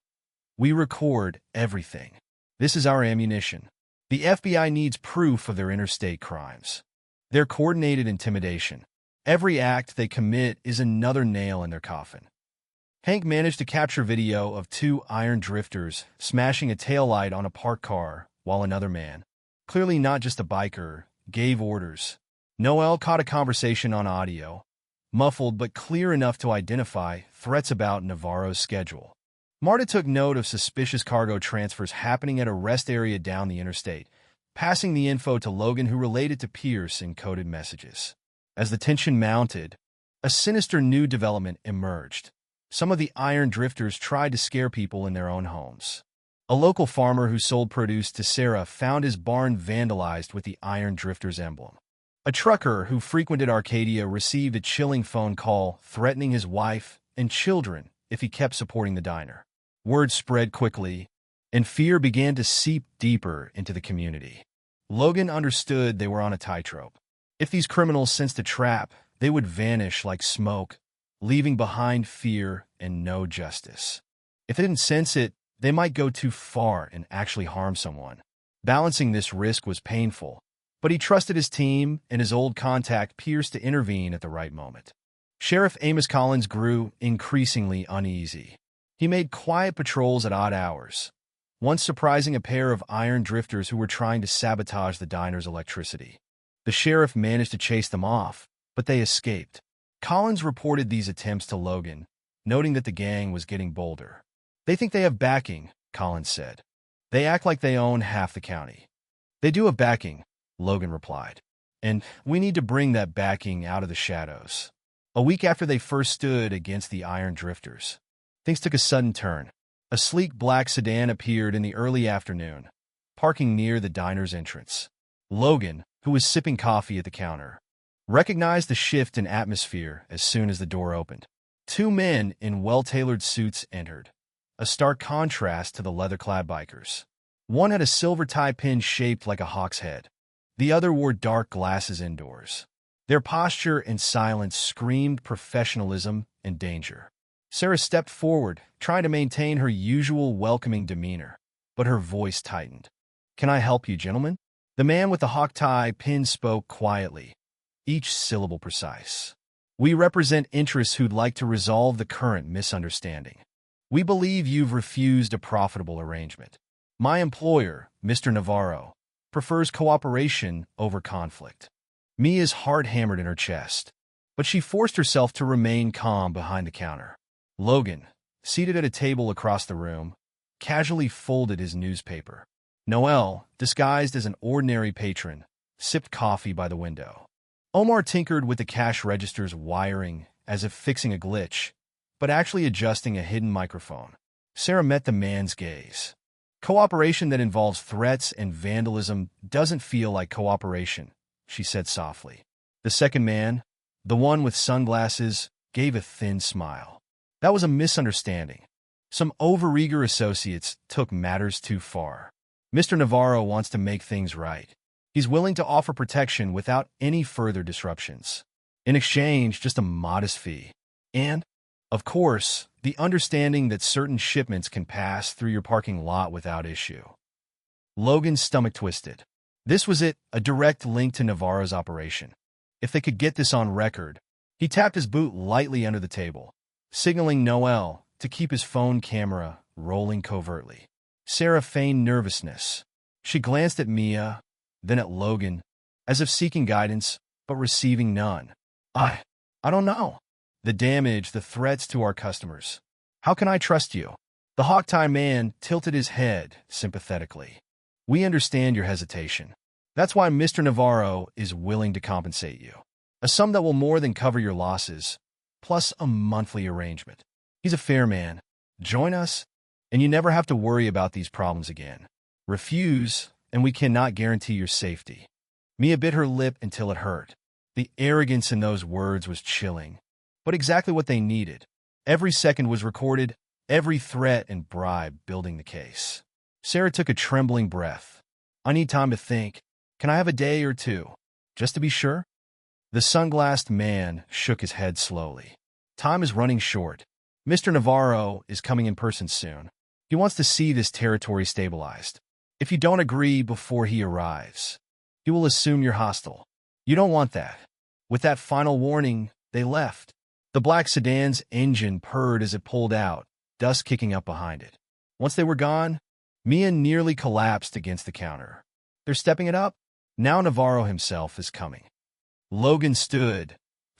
we record everything. This is our ammunition. The FBI needs proof of their interstate crimes. Their coordinated intimidation. Every act they commit is another nail in their coffin. Hank managed to capture video of two Iron Drifters smashing a taillight on a parked car while another man, clearly not just a biker, gave orders. Noel caught a conversation on audio. muffled but clear enough to identify threats about Navarro's schedule. Marta took note of suspicious cargo transfers happening at a rest area down the interstate, passing the info to Logan, who relayed to Pierce in coded messages. As the tension mounted, a sinister new development emerged. Some of the iron drifters tried to scare people in their own homes. A local farmer who sold produce to Sarah found his barn vandalized with the iron drifters emblem. A trucker who frequented Arcadia received a chilling phone call threatening his wife and children if he kept supporting the diner. Word spread quickly, and fear began to seep deeper into the community. Logan understood they were on a tightrope. If these criminals sensed a trap, they would vanish like smoke, leaving behind fear and no justice. If they didn't sense it, they might go too far and actually harm someone. Balancing this risk was painful, but he trusted his team and his old contact Pierce to intervene at the right moment. Sheriff Amos Collins grew increasingly uneasy. He made quiet patrols at odd hours, once surprising a pair of iron drifters who were trying to sabotage the diner's electricity. The sheriff managed to chase them off, but they escaped. Collins reported these attempts to Logan, noting that the gang was getting bolder. "They think they have backing," Collins said. "They act like they own half the county." "They do have backing," Logan replied. "And we need to bring that backing out of the shadows." A week after they first stood against the iron drifters, things took a sudden turn. A sleek black sedan appeared in the early afternoon, parking near the diner's entrance. Logan, who was sipping coffee at the counter, recognized the shift in atmosphere as soon as the door opened. Two men in well-tailored suits entered, a stark contrast to the leather-clad bikers. One had a silver tie pin shaped like a hawk's head. The other wore dark glasses indoors. Their posture and silence screamed professionalism and danger. Sarah stepped forward, trying to maintain her usual welcoming demeanor, but her voice tightened. "Can I help you, gentlemen?" The man with the hawk tie pin spoke quietly, each syllable precise. "We represent interests who'd like to resolve the current misunderstanding. We believe you've refused a profitable arrangement. My employer, Mr. Navarro, prefers cooperation over conflict." Mia's heart hammered in her chest, but she forced herself to remain calm behind the counter. Logan, seated at a table across the room, casually folded his newspaper. Noel, disguised as an ordinary patron, sipped coffee by the window. Omar tinkered with the cash register's wiring as if fixing a glitch, but actually adjusting a hidden microphone. Sarah met the man's gaze. "Cooperation that involves threats and vandalism doesn't feel like cooperation," she said softly. The second man, the one with sunglasses, gave a thin smile. "That was a misunderstanding. Some overeager associates took matters too far. Mr. Navarro wants to make things right. He's willing to offer protection without any further disruptions. In exchange, just a modest fee. And, of course, the understanding that certain shipments can pass through your parking lot without issue." Logan's stomach twisted. This was it, a direct link to Navarro's operation. If they could get this on record. He tapped his boot lightly under the table, signaling Noel to keep his phone camera rolling covertly. Sarah feigned nervousness. She glanced at Mia, then at Logan, as if seeking guidance, but receiving none. I don't know. The damage, the threats to our customers. How can I trust you?" The hawk-tie man tilted his head sympathetically. "We understand your hesitation. That's why Mr. Navarro is willing to compensate you. A sum that will more than cover your losses, plus a monthly arrangement. He's a fair man. Join us, and you never have to worry about these problems again. Refuse, and we cannot guarantee your safety." Mia bit her lip until it hurt. The arrogance in those words was chilling, but exactly what they needed. Every second was recorded, every threat and bribe building the case. Sarah took a trembling breath. "I need time to think. Can I have a day or two, just to be sure?" The sunglassed man shook his head slowly. "Time is running short. Mr. Navarro is coming in person soon. He wants to see this territory stabilized. If you don't agree before he arrives, he will assume you're hostile. You don't want that." With that final warning, they left. The black sedan's engine purred as it pulled out, dust kicking up behind it. Once they were gone, Mia nearly collapsed against the counter. "They're stepping it up? Now Navarro himself is coming." Logan stood,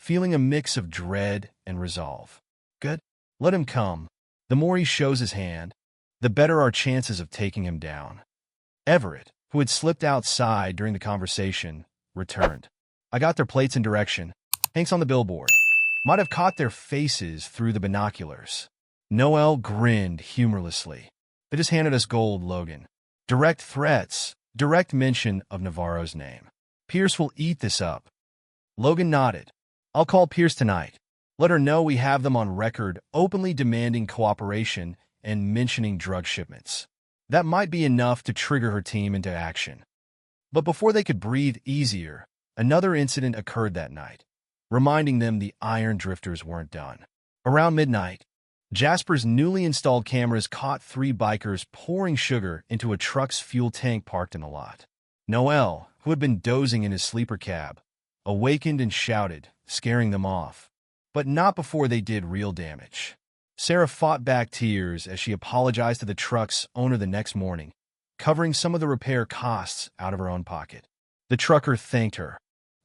feeling a mix of dread and resolve. Good. Let him come. The more he shows his hand, the better our chances of taking him down. Everett, who had slipped outside during the conversation, returned. I got their plates and direction. Hank's on the billboard. Might have caught their faces through the binoculars. Noel grinned humorlessly. They just handed us gold, Logan. Direct threats, direct mention of Navarro's name. Pierce will eat this up. Logan nodded. I'll call Pierce tonight. Let her know we have them on record openly demanding cooperation and mentioning drug shipments. That might be enough to trigger her team into action. But before they could breathe easier, another incident occurred that night, reminding them the Iron Drifters weren't done. Around midnight, Jasper's newly installed cameras caught 3 bikers pouring sugar into a truck's fuel tank parked in a lot. Noel, who had been dozing in his sleeper cab, awakened and shouted, scaring them off. But not before they did real damage. Sarah fought back tears as she apologized to the truck's owner the next morning, covering some of the repair costs out of her own pocket. The trucker thanked her,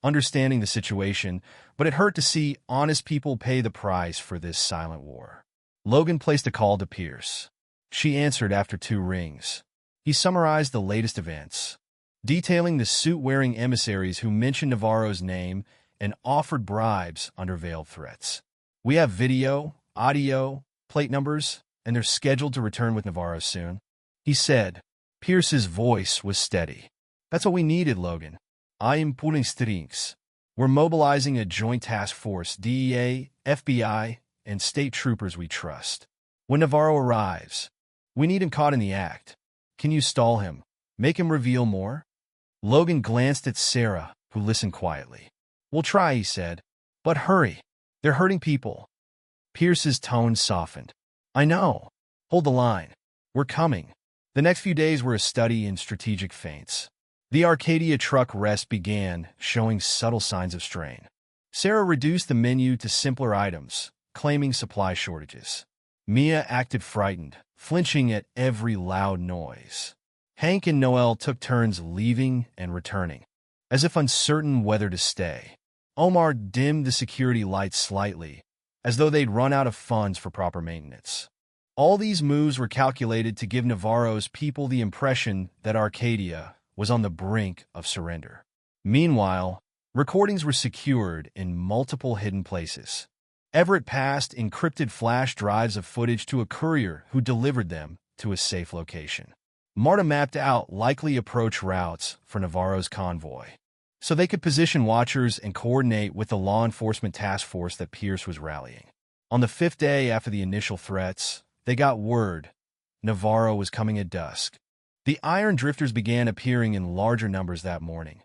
understanding the situation, but it hurt to see honest people pay the price for this silent war. Logan placed a call to Pierce. She answered after 2 rings. He summarized the latest events, detailing the suit-wearing emissaries who mentioned Navarro's name and offered bribes under veiled threats. We have video, audio, plate numbers, and they're scheduled to return with Navarro soon. He said. Pierce's voice was steady. That's what we needed, Logan. I am pulling strings. We're mobilizing a joint task force, DEA, FBI, and state troopers we trust. When Navarro arrives, we need him caught in the act. Can you stall him? Make him reveal more? Logan glanced at Sarah, who listened quietly. We'll try, he said. But hurry. They're hurting people. Pierce's tone softened. I know. Hold the line. We're coming. The next few days were a study in strategic feints. The Arcadia truck rest began, showing subtle signs of strain. Sarah reduced the menu to simpler items, claiming supply shortages. Mia acted frightened, flinching at every loud noise. Hank and Noel took turns leaving and returning, as if uncertain whether to stay. Omar dimmed the security lights slightly, as though they'd run out of funds for proper maintenance. All these moves were calculated to give Navarro's people the impression that Arcadia was on the brink of surrender. Meanwhile, recordings were secured in multiple hidden places. Everett passed encrypted flash drives of footage to a courier who delivered them to a safe location. Marta mapped out likely approach routes for Navarro's convoy, so they could position watchers and coordinate with the law enforcement task force that Pierce was rallying. On the 5th day after the initial threats, they got word Navarro was coming at dusk. The Iron Drifters began appearing in larger numbers that morning.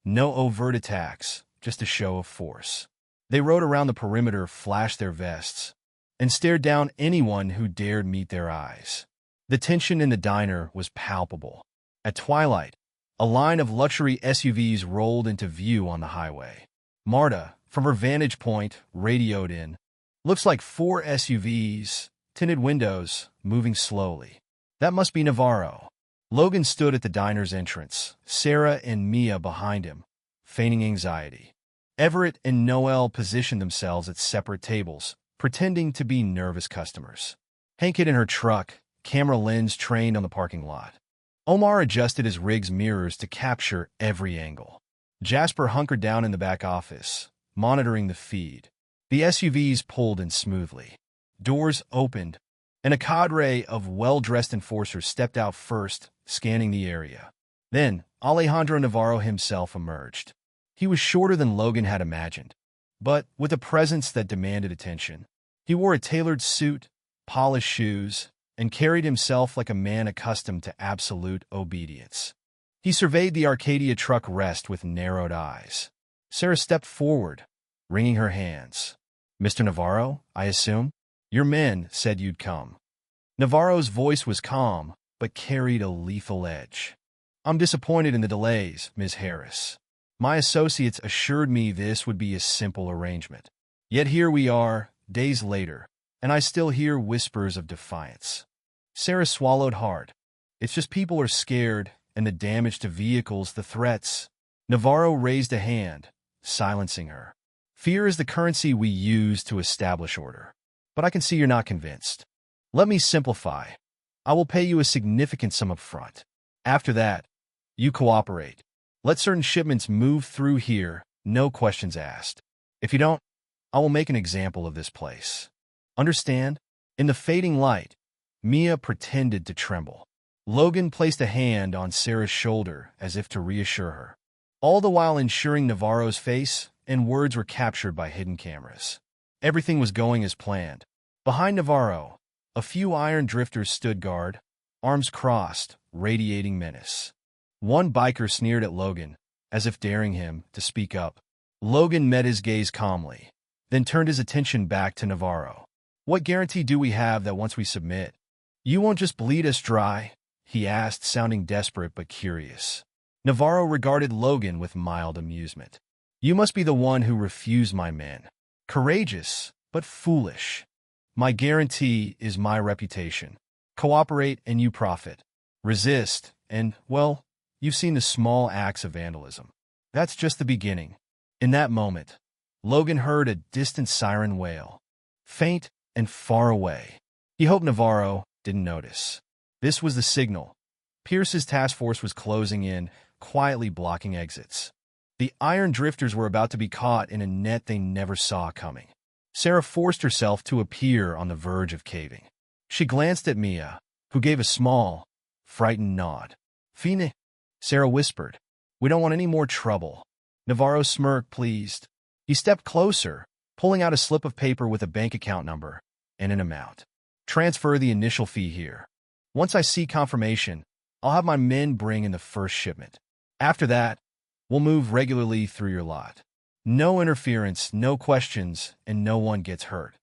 No overt attacks, just a show of force. They rode around the perimeter, flashed their vests, and stared down anyone who dared meet their eyes. The tension in the diner was palpable. At twilight, a line of luxury SUVs rolled into view on the highway. Marta, from her vantage point, radioed in. Looks like 4 SUVs, tinted windows, moving slowly. That must be Navarro. Logan stood at the diner's entrance, Sarah and Mia behind him, feigning anxiety. Everett and Noel positioned themselves at separate tables, pretending to be nervous customers. Hank hid in her truck, camera lens trained on the parking lot. Omar adjusted his rig's mirrors to capture every angle. Jasper hunkered down in the back office, monitoring the feed. The SUVs pulled in smoothly. Doors opened, and a cadre of well-dressed enforcers stepped out first, scanning the area. Then, Alejandro Navarro himself emerged. He was shorter than Logan had imagined, but with a presence that demanded attention. He wore a tailored suit, polished shoes, and carried himself like a man accustomed to absolute obedience. He surveyed the Arcadia truck rest with narrowed eyes. Sarah stepped forward, wringing her hands. Mr. Navarro, I assume? Your men said you'd come. Navarro's voice was calm, but carried a lethal edge. I'm disappointed in the delays, Ms. Harris. My associates assured me this would be a simple arrangement. Yet here we are, days later, and I still hear whispers of defiance. Sarah swallowed hard. It's just people are scared, and the damage to vehicles, the threats. Navarro raised a hand, silencing her. Fear is the currency we use to establish order. But I can see you're not convinced. Let me simplify. I will pay you a significant sum up front. After that, you cooperate. Let certain shipments move through here, no questions asked. If you don't, I will make an example of this place. Understand? In the fading light, Mia pretended to tremble. Logan placed a hand on Sarah's shoulder as if to reassure her, all the while ensuring Navarro's face and words were captured by hidden cameras. Everything was going as planned. Behind Navarro, a few iron drifters stood guard, arms crossed, radiating menace. One biker sneered at Logan, as if daring him to speak up. Logan met his gaze calmly, then turned his attention back to Navarro. What guarantee do we have that once we submit, you won't just bleed us dry? He asked, sounding desperate but curious. Navarro regarded Logan with mild amusement. You must be the one who refused my men. Courageous, but foolish. My guarantee is my reputation. Cooperate and you profit. Resist and, well, you've seen the small acts of vandalism. That's just the beginning. In that moment, Logan heard a distant siren wail, faint and far away. He hoped Navarro didn't notice. This was the signal. Pierce's task force was closing in, quietly blocking exits. The iron drifters were about to be caught in a net they never saw coming. Sarah forced herself to appear on the verge of caving. She glanced at Mia, who gave a small, frightened nod. Fine, Sarah whispered. We don't want any more trouble. Navarro smirked, pleased. He stepped closer, pulling out a slip of paper with a bank account number and an amount. Transfer the initial fee here. Once I see confirmation, I'll have my men bring in the first shipment. After that, we'll move regularly through your lot. No interference, no questions, and no one gets hurt.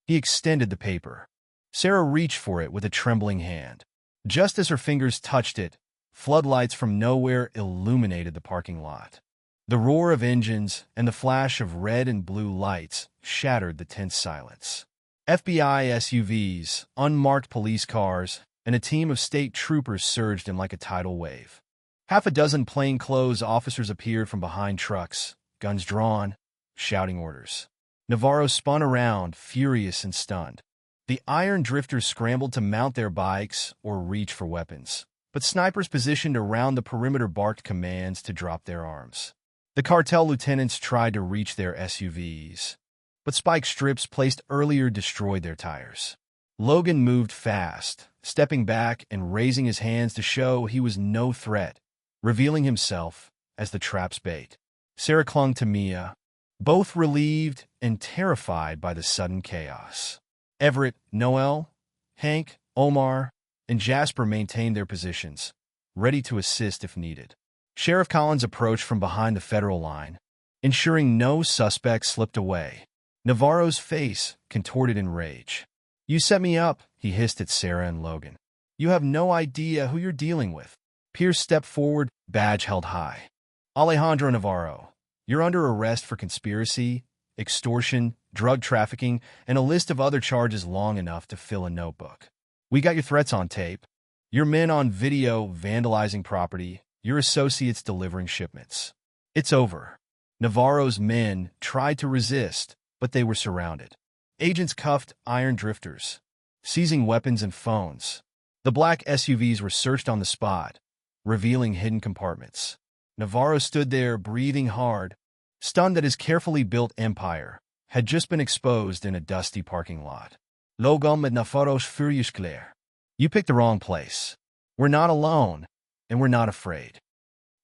He extended the paper. Sarah reached for it with a trembling hand. Just as her fingers touched it, floodlights from nowhere illuminated the parking lot. The roar of engines and the flash of red and blue lights shattered the tense silence. FBI SUVs, unmarked police cars, and a team of state troopers surged in like a tidal wave. Half a dozen plainclothes officers appeared from behind trucks, guns drawn, shouting orders. Navarro spun around, furious and stunned. The iron drifters scrambled to mount their bikes or reach for weapons, but snipers positioned around the perimeter barked commands to drop their arms. The cartel lieutenants tried to reach their SUVs, but spike strips placed earlier destroyed their tires. Logan moved fast, stepping back and raising his hands to show he was no threat, revealing himself as the trap's bait. Sarah clung to Mia, both relieved and terrified by the sudden chaos. Everett, Noel, Hank, Omar, and Jasper maintained their positions, ready to assist if needed. Sheriff Collins approached from behind the federal line, ensuring no suspect slipped away. Navarro's face contorted in rage. You set me up, he hissed at Sarah and Logan. You have no idea who you're dealing with. Pierce stepped forward, badge held high. Alejandro Navarro, you're under arrest for conspiracy, extortion, drug trafficking, and a list of other charges long enough to fill a notebook. We got your threats on tape, your men on video vandalizing property, your associates delivering shipments. It's over. Navarro's men tried to resist, but they were surrounded. Agents cuffed iron drifters, seizing weapons and phones. The black SUVs were searched on the spot, revealing hidden compartments. Navarro stood there, breathing hard, stunned that his carefully built empire had just been exposed in a dusty parking lot. Logan met Navarro's furious glare. You picked the wrong place. We're not alone, and we're not afraid.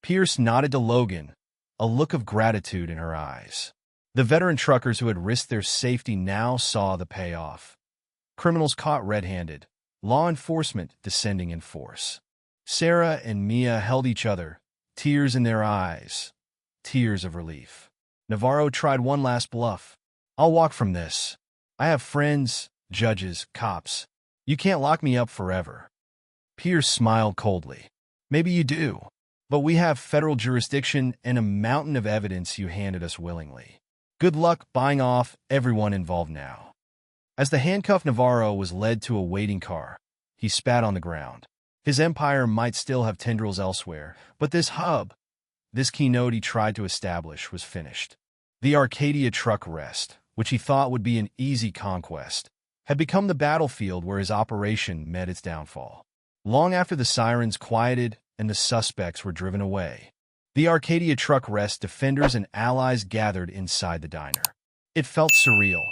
Pierce nodded to Logan, a look of gratitude in her eyes. The veteran truckers who had risked their safety now saw the payoff. Criminals caught red-handed, law enforcement descending in force. Sarah and Mia held each other, tears in their eyes, tears of relief. Navarro tried one last bluff. I'll walk from this. I have friends, judges, cops. You can't lock me up forever. Pierce smiled coldly. Maybe you do, but we have federal jurisdiction and a mountain of evidence you handed us willingly. Good luck buying off everyone involved now. As the handcuffed Navarro was led to a waiting car, he spat on the ground. His empire might still have tendrils elsewhere, but this hub, this keynote he tried to establish, was finished. The Arcadia truck rest, which he thought would be an easy conquest, had become the battlefield where his operation met its downfall. Long after the sirens quieted and the suspects were driven away, the Arcadia truck rest defenders and allies gathered inside the diner. It felt surreal.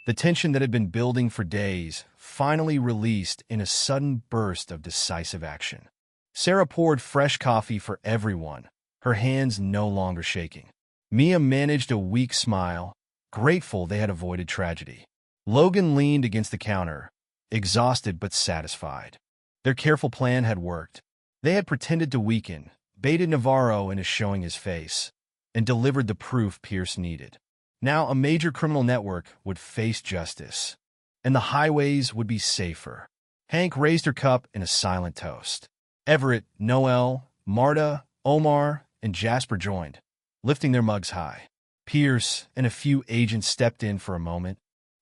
The tension that had been building for days finally released in a sudden burst of decisive action. Sarah poured fresh coffee for everyone, her hands no longer shaking. Mia managed a weak smile, grateful they had avoided tragedy. Logan leaned against the counter, exhausted but satisfied. Their careful plan had worked. They had pretended to weaken, baited Navarro into showing his face, and delivered the proof Pierce needed. Now a major criminal network would face justice, and the highways would be safer. Hank raised her cup in a silent toast. Everett, Noel, Marta, Omar, and Jasper joined, lifting their mugs high. Pierce and a few agents stepped in for a moment,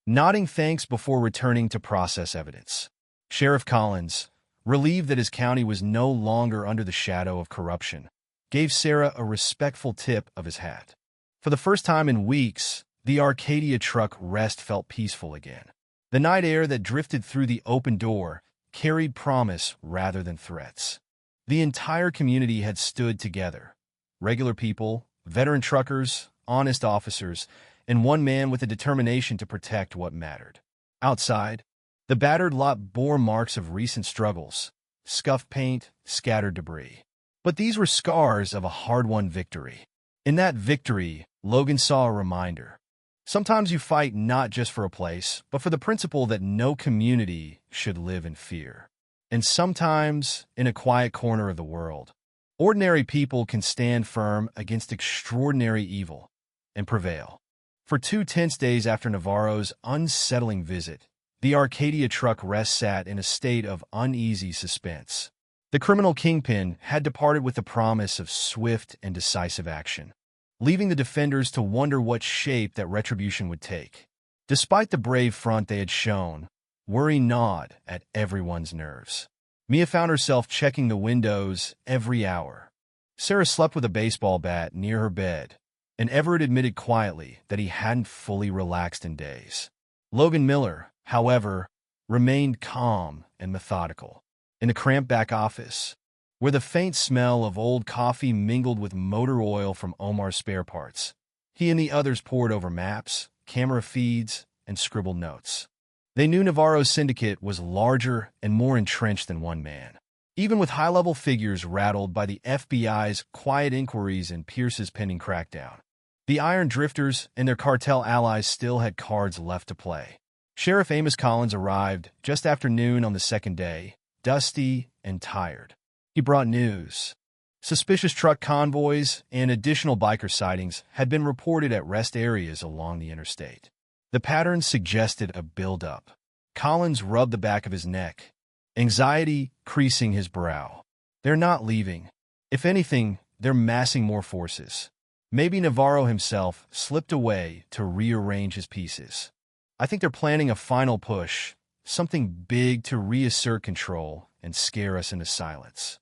nodding thanks before returning to process evidence. Sheriff Collins, relieved that his county was no longer under the shadow of corruption, gave Sarah a respectful tip of his hat. For the first time in weeks, the Arcadia truck rest felt peaceful again. The night air that drifted through the open door carried promise rather than threats. The entire community had stood together. Regular people, veteran truckers, honest officers, and one man with a determination to protect what mattered. Outside, the battered lot bore marks of recent struggles, scuffed paint, scattered debris. But these were scars of a hard-won victory. In that victory, Logan saw a reminder. Sometimes you fight not just for a place, but for the principle that no community should live in fear. And sometimes, in a quiet corner of the world, ordinary people can stand firm against extraordinary evil and prevail. For 2 tense days after Navarro's unsettling visit, the Arcadia truck rest sat in a state of uneasy suspense. The criminal kingpin had departed with the promise of swift and decisive action, leaving the defenders to wonder what shape that retribution would take. Despite the brave front they had shown, worry gnawed at everyone's nerves. Mia found herself checking the windows every hour. Sarah slept with a baseball bat near her bed, and Everett admitted quietly that he hadn't fully relaxed in days. Logan Miller, however, remained calm and methodical. In the cramped back office, where the faint smell of old coffee mingled with motor oil from Omar's spare parts, he and the others pored over maps, camera feeds, and scribbled notes. They knew Navarro's syndicate was larger and more entrenched than one man. Even with high-level figures rattled by the FBI's quiet inquiries and Pierce's pending crackdown, the Iron Drifters and their cartel allies still had cards left to play. Sheriff Amos Collins arrived just after noon on the second day, dusty and tired. He brought news. Suspicious truck convoys and additional biker sightings had been reported at rest areas along the interstate. The pattern suggested a build-up. Collins rubbed the back of his neck, anxiety creasing his brow. They're not leaving. If anything, they're massing more forces. Maybe Navarro himself slipped away to rearrange his pieces. I think they're planning a final push, something big to reassert control and scare us into silence.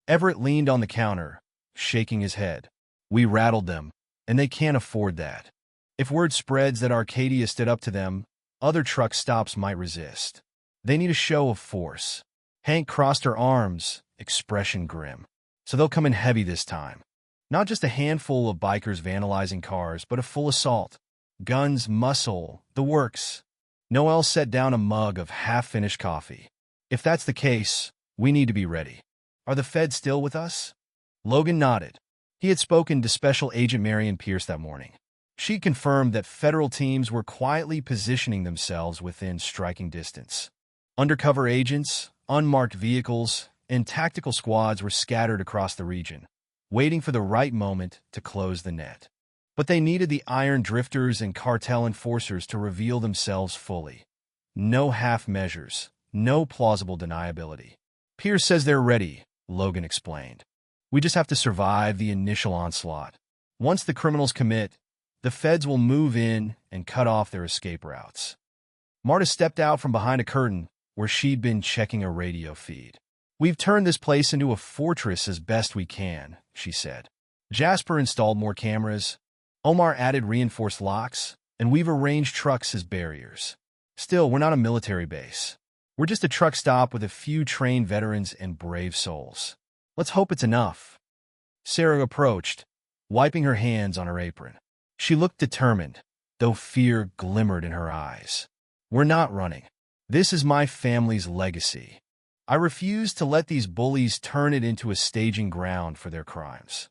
Everett leaned on the counter, shaking his head. We rattled them, and they can't afford that. If word spreads that Arcadia stood up to them, other truck stops might resist. They need a show of force. Hank crossed her arms, expression grim. So they'll come in heavy this time. Not just a handful of bikers vandalizing cars, but a full assault. Guns, muscle, the works. Noel set down a mug of half-finished coffee. If that's the case, we need to be ready. Are the feds still with us? Logan nodded. He had spoken to Special Agent Marion Pierce that morning. She confirmed that federal teams were quietly positioning themselves within striking distance. Undercover agents, unmarked vehicles, and tactical squads were scattered across the region, waiting for the right moment to close the net. But they needed the Iron Drifters and Cartel enforcers to reveal themselves fully. No half measures, no plausible deniability. Pierce says they're ready, Logan explained. We just have to survive the initial onslaught. Once the criminals commit, the feds will move in and cut off their escape routes. Marta stepped out from behind a curtain where she'd been checking a radio feed. We've turned this place into a fortress as best we can, she said. Jasper installed more cameras. Omar added reinforced locks, and we've arranged trucks as barriers. Still, we're not a military base. We're just a truck stop with a few trained veterans and brave souls. Let's hope it's enough. Sarah approached, wiping her hands on her apron. She looked determined, though fear glimmered in her eyes. We're not running. This is my family's legacy. I refuse to let these bullies turn it into a staging ground for their crimes.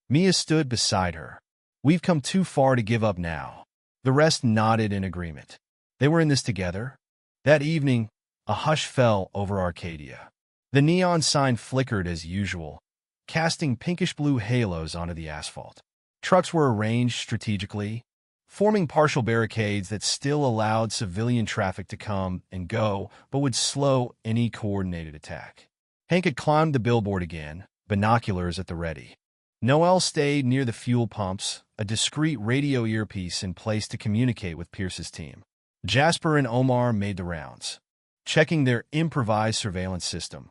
Mia stood beside her. We've come too far to give up now. The rest nodded in agreement. They were in this together. That evening, a hush fell over Arcadia. The neon sign flickered as usual, casting pinkish-blue halos onto the asphalt. Trucks were arranged strategically, forming partial barricades that still allowed civilian traffic to come and go, but would slow any coordinated attack. Hank had climbed the billboard again, binoculars at the ready. Noel stayed near the fuel pumps, a discreet radio earpiece in place to communicate with Pierce's team. Jasper and Omar made the rounds, checking their improvised surveillance system.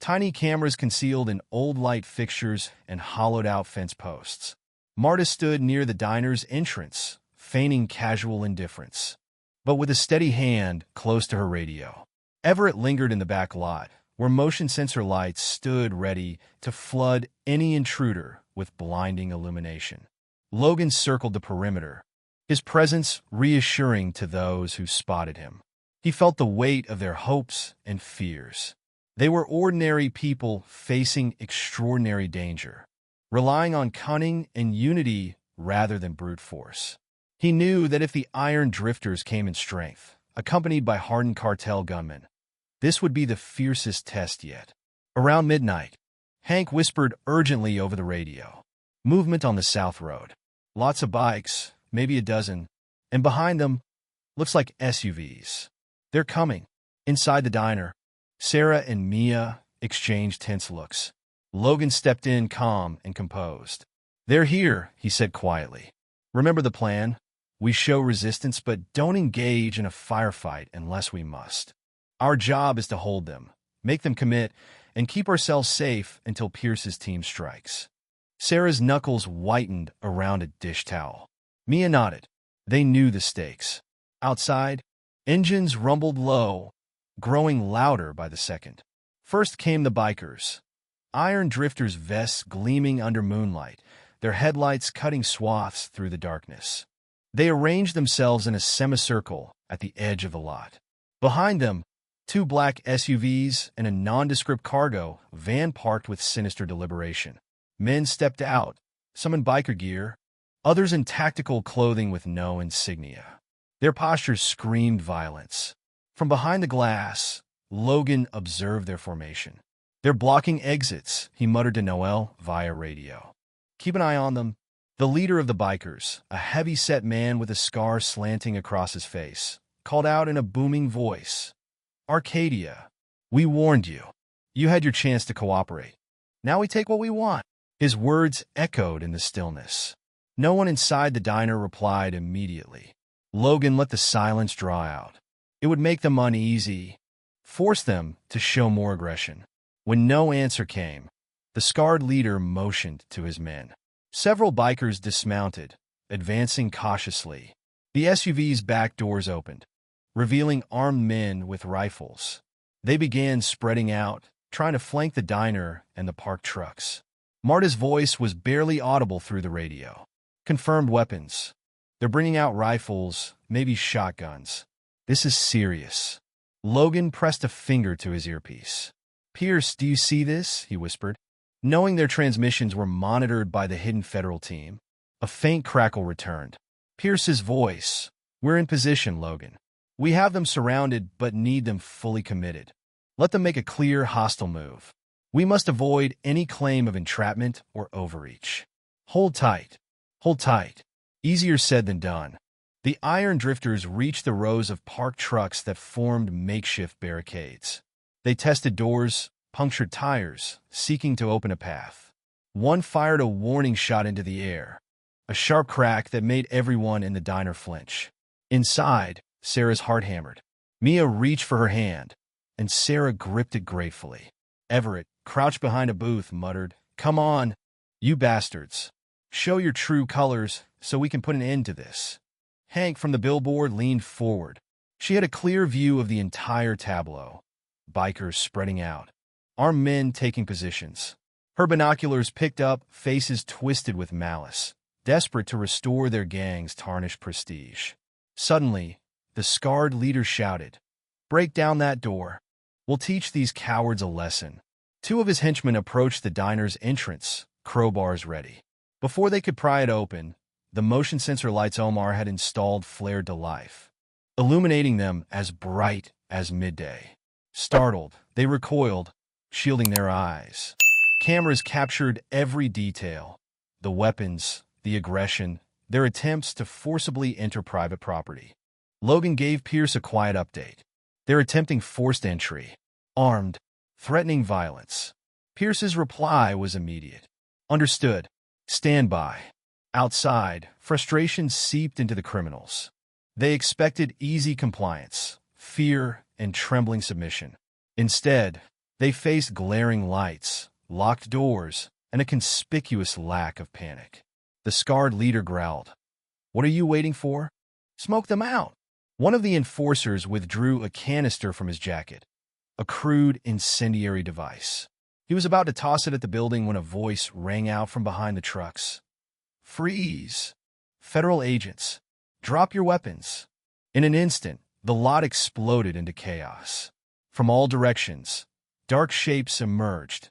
Tiny cameras concealed in old light fixtures and hollowed-out fence posts. Marta stood near the diner's entrance, feigning casual indifference, but with a steady hand close to her radio. Everett lingered in the back lot, where motion sensor lights stood ready to flood any intruder with blinding illumination. Logan circled the perimeter, his presence reassuring to those who spotted him. He felt the weight of their hopes and fears. They were ordinary people facing extraordinary danger, relying on cunning and unity rather than brute force. He knew that if the Iron Drifters came in strength, accompanied by hardened cartel gunmen, this would be the fiercest test yet. Around midnight, Hank whispered urgently over the radio. Movement on the South Road. Lots of bikes, maybe a dozen, and behind them, looks like SUVs. They're coming. Inside the diner, Sarah and Mia exchanged tense looks. Logan stepped in calm and composed. They're here, he said quietly. Remember the plan? We show resistance but don't engage in a firefight unless we must. Our job is to hold them, make them commit, and keep ourselves safe until Pierce's team strikes. Sarah's knuckles whitened around a dish towel. Mia nodded. They knew the stakes. Outside, engines rumbled low, growing louder by the second. First came the bikers. Iron Drifters' vests gleaming under moonlight, their headlights cutting swaths through the darkness. They arranged themselves in a semicircle at the edge of the lot. Behind them, two black SUVs and a nondescript cargo van parked with sinister deliberation. Men stepped out, some in biker gear, others in tactical clothing with no insignia. Their postures screamed violence. From behind the glass, Logan observed their formation. They're blocking exits, he muttered to Noel via radio. Keep an eye on them. The leader of the bikers, a heavy-set man with a scar slanting across his face, called out in a booming voice. Arcadia, we warned you. You had your chance to cooperate. Now we take what we want. His words echoed in the stillness. No one inside the diner replied immediately. Logan let the silence draw out. It would make them uneasy, force them to show more aggression. When no answer came, the scarred leader motioned to his men. Several bikers dismounted, advancing cautiously. The SUV's back doors opened, revealing armed men with rifles. They began spreading out, trying to flank the diner and the parked trucks. Marta's voice was barely audible through the radio. Confirmed weapons. They're bringing out rifles, maybe shotguns. This is serious. Logan pressed a finger to his earpiece. Pierce, do you see this? He whispered. Knowing their transmissions were monitored by the hidden federal team, a faint crackle returned. Pierce's voice. We're in position, Logan. We have them surrounded but need them fully committed. Let them make a clear, hostile move. We must avoid any claim of entrapment or overreach. Hold tight. Hold tight. Easier said than done. The Iron Drifters reached the rows of parked trucks that formed makeshift barricades. They tested doors, punctured tires, seeking to open a path. One fired a warning shot into the air, a sharp crack that made everyone in the diner flinch. Inside, Sarah's heart hammered. Mia reached for her hand, and Sarah gripped it gratefully. Everett, crouched behind a booth, muttered, "Come on, you bastards." Show your true colors so we can put an end to this. Hank from the billboard leaned forward. She had a clear view of the entire tableau. Bikers spreading out. Armed men taking positions. Her binoculars picked up faces twisted with malice, desperate to restore their gang's tarnished prestige. Suddenly, the scarred leader shouted, "Break down that door. We'll teach these cowards a lesson." Two of his henchmen approached the diner's entrance, crowbars ready. Before they could pry it open, the motion sensor lights Omar had installed flared to life, illuminating them as bright as midday. Startled, they recoiled, shielding their eyes. Cameras captured every detail: the weapons, the aggression, their attempts to forcibly enter private property. Logan gave Pierce a quiet update. They're attempting forced entry. Armed, threatening violence. Pierce's reply was immediate. Understood. Stand by. Outside, frustration seeped into the criminals. They expected easy compliance, fear, and trembling submission. Instead, they faced glaring lights, locked doors, and a conspicuous lack of panic. The scarred leader growled, "What are you waiting for? Smoke them out." One of the enforcers withdrew a canister from his jacket, a crude incendiary device. He was about to toss it at the building when a voice rang out from behind the trucks. "Freeze! Federal agents, drop your weapons." In an instant, the lot exploded into chaos. From all directions, dark shapes emerged.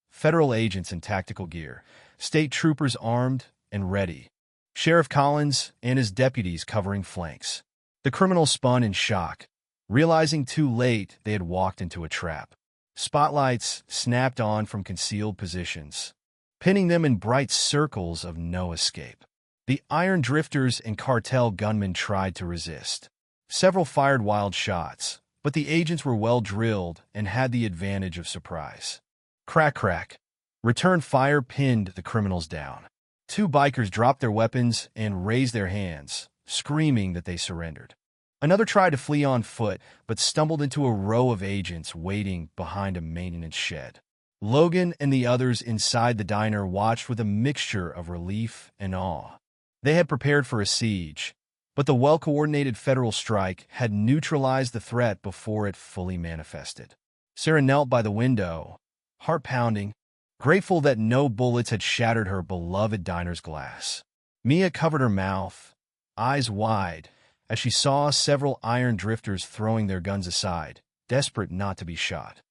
Federal agents in tactical gear, state troopers armed and ready, Sheriff Collins and his deputies covering flanks. The criminals spun in shock, realizing too late they had walked into a trap. Spotlights snapped on from concealed positions, pinning them in bright circles of no escape. The iron drifters and cartel gunmen tried to resist. Several fired wild shots, but the agents were well drilled and had the advantage of surprise. Crack, crack. Return fire pinned the criminals down. Two bikers dropped their weapons and raised their hands, screaming that they surrendered. Another tried to flee on foot, but stumbled into a row of agents waiting behind a maintenance shed. Logan and the others inside the diner watched with a mixture of relief and awe. They had prepared for a siege, but the well-coordinated federal strike had neutralized the threat before it fully manifested. Sarah knelt by the window, heart pounding, grateful that no bullets had shattered her beloved diner's glass. Mia covered her mouth, eyes wide, as she saw several iron drifters throwing their guns aside, desperate not to be shot.